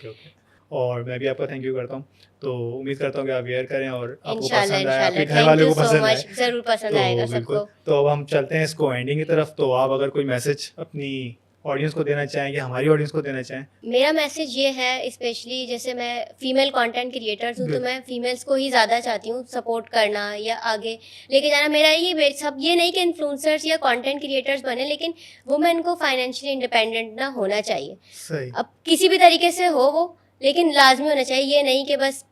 और मैं भी आपका थैंक यू करता हूँ। तो उम्मीद करता हूँ कि आप वेयर करें और आपको इंशाल्लाह पसंद आए, आपके इंशाल्लाह, घर वालों थैंक को यू सो पसंद आए। मच, जरूर पसंद आएगा तो बिल्कुल, सबको। तो अब हम चलते हैं इसको एंडिंग की तरफ। तो आप अगर कोई मैसेज अपनी ऑडियंस को देना चाहें या हमारी ऑडियंस को देना चाहें। मेरा मैसेज ये है, स्पेशली जैसे मैं फीमेल कंटेंट क्रिएटर्स हूँ तो मैं फीमेल्स को ही ज़्यादा चाहती हूँ सपोर्ट करना या आगे लेके जाना। मेरा ये सब ये नहीं कि इन्फ्लुएंसर्स या कंटेंट क्रिएटर्स बने, लेकिन वुमेन को फाइनेंशियली इंडिपेंडेंट ना होना चाहिए। सही। अब किसी भी तरीके से हो वो, लेकिन लाजमी होना चाहिए। ये नहीं कि बस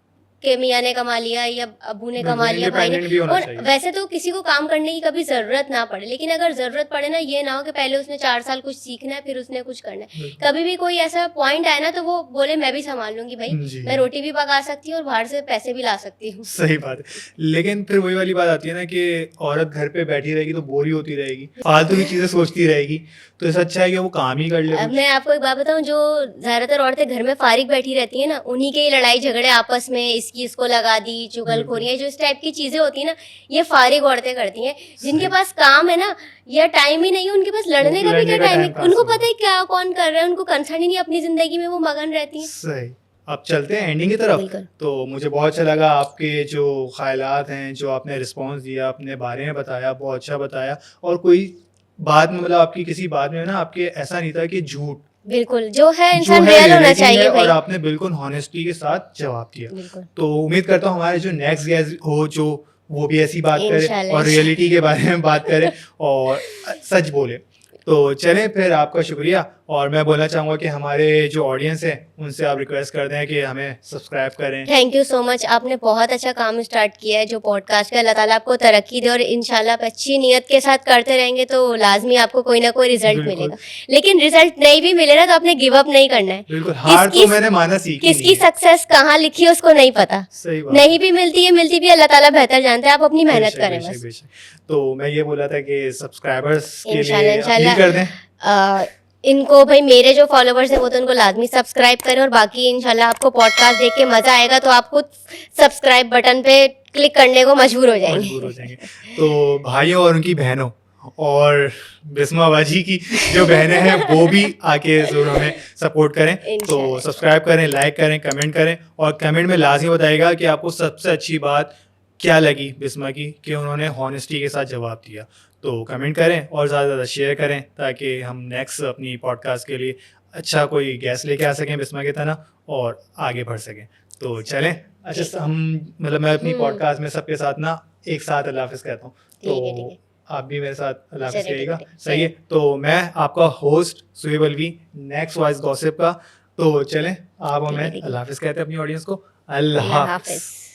के मियाँ ने कमा लिया या अबू ने कमा लिया, भाई independent भी ने। होना और चाहिए। वैसे तो किसी को काम करने की कभी ज़रूरत ना पड़े, लेकिन अगर ज़रूरत पड़े ना, ये ना हो कि पहले उसने 4 साल कुछ सीखना है फिर उसने कुछ करना है। बिल्कुल। कभी भी कोई ऐसा पॉइंट आए ना तो वो बोले मैं भी संभाल लूंगी भाई, जी। मैं रोटी भी पका सकती हूँ और बाहर से पैसे भी ला सकती हूँ। सही बात है। लेकिन फिर वही वाली बात आती है ना कि औरत घर पे बैठी रहेगी तो बोर ही होती रहेगी, फालतू की चीजें सोचती रहेगी, तो इससे अच्छा है कि वो काम ही कर ले अब कुछ। मैं आपको एक बात बताऊं, जो ज़्यादातर औरतें घर में फारिग बैठी रहती हैं ना, उन्हीं के ही लड़ाई झगड़े आपस में, इसकी इसको लगा दी, चुगलखोरियाँ, जो इस टाइप की चीज़ें होती हैं ना, ये फारिग औरतें करती हैं। जिनके सही। पास काम है ना या टाइम ही नहीं है, उनके पास लड़ने का भी लड़ने क्या का टाइम है, time कहाँ उनको से पता है क्या कौन कर रहा है, उनको कंसर्न ही नहीं, अपनी ज़िंदगी में वो मगन रहती हैं। सही। अब चलते हैं एंडिंग की तरफ। बिल्कुल। तो मुझे बहुत अच्छा लगा आपके जो ख्यालात हैं, जो आपने रिस्पॉन्स दिया, अपने बारे में बताया, बहुत अच्छा बताया। और कोई बात में मतलब आपकी किसी बात में ना आपके ऐसा नहीं था कि झूठ, बिल्कुल, जो है जो इंसान है रियल होना reality चाहिए है, भाई। और आपने बिल्कुल हॉनेस्टी के साथ जवाब दिया। बिल्कुल। तो उम्मीद करता हूँ हमारे जो नेक्स्ट गेस्ट हो जो वो भी ऐसी बात करे इंशाल्लाह, और रियलिटी के बारे में बात करे और सच बोले। तो चलें फिर, आपका शुक्रिया। और मैं बोलना चाहूँगा कि हमारे जो ऑडियंस है उनसे आप रिक्वेस्ट कर दें कि हमें सब्सक्राइब करें। थैंक यू सो मच, आपने बहुत अच्छा काम स्टार्ट किया है जो पॉडकास्ट का। अल्लाह ताला आपको तरक्की दे और इंशाल्लाह आप अच्छी नीयत के साथ करते रहेंगे तो लाजमी आपको कोई ना कोई रिजल्ट बिल्कुल। मिलेगा। लेकिन रिजल्ट नहीं भी मिले ना तो आपने गिव अप नहीं करना है। बिल्कुल, हार तो मैंने माना सीखी किसकी नहीं है। सक्सेस कहाँ लिखी है उसको नहीं पता, सही बात। नहीं भी मिलती है, मिलती भी अल्लाह ताला बेहतर जानते हैं, आप अपनी मेहनत बेशक, करें बेशक, बस। बेशक। तो मैं ये बोला था कि सब्सक्राइबर्स के इंशाल्लाह, लिए अपील इंशाल्लाह। कर दें। इनको भाई, मेरे जो फॉलोवर्स हैं वो तो उनको लाजमी सब्सक्राइब करें, और बाकी इंशाल्लाह आपको पॉडकास्ट देख के मजा आएगा तो आप खुद सब्सक्राइब बटन पे क्लिक करने को मजबूर हो मजबूर हो जाएंगे। जाएंगे। तो भाइयों और उनकी बहनों और बिस्मा बाजी की जो बहनें हैं वो भी आके जरूर हमें सपोर्ट करें। तो इंशाल्लाह। सब्सक्राइब करें, लाइक करें, कमेंट करें, और कमेंट में लाजमी बताइएगा कि आपको सबसे अच्छी बात क्या लगी बिस्मा की, कि उन्होंने हॉनेस्टी के साथ जवाब दिया। तो कमेंट करें और ज़्यादा से ज़्यादा शेयर करें ताकि हम नेक्स्ट अपनी पॉडकास्ट के लिए अच्छा कोई गेस्ट लेके आ सकें बिस्मा की तरह और आगे बढ़ सकें। तो चलें, अच्छा हम मतलब मैं अपनी पॉडकास्ट में सबके साथ ना एक साथ अल्लाह हाफिज़ कहता हूँ, ठीक है, तो ठीक है। आप भी मेरे साथ अल्लाह हाफिज़ चलिए, कहिएगा। ठीक है, सही है। तो मैं आपका host Suhaib Alvi, next voice gossip का। तो चलें, आप ठीक है, हमें ठीक है। अल्लाह हाफिज़ कहते हैं अपनी ऑडियंस को। अल्लाह अल्लाह हाफिज़। हाफिज़।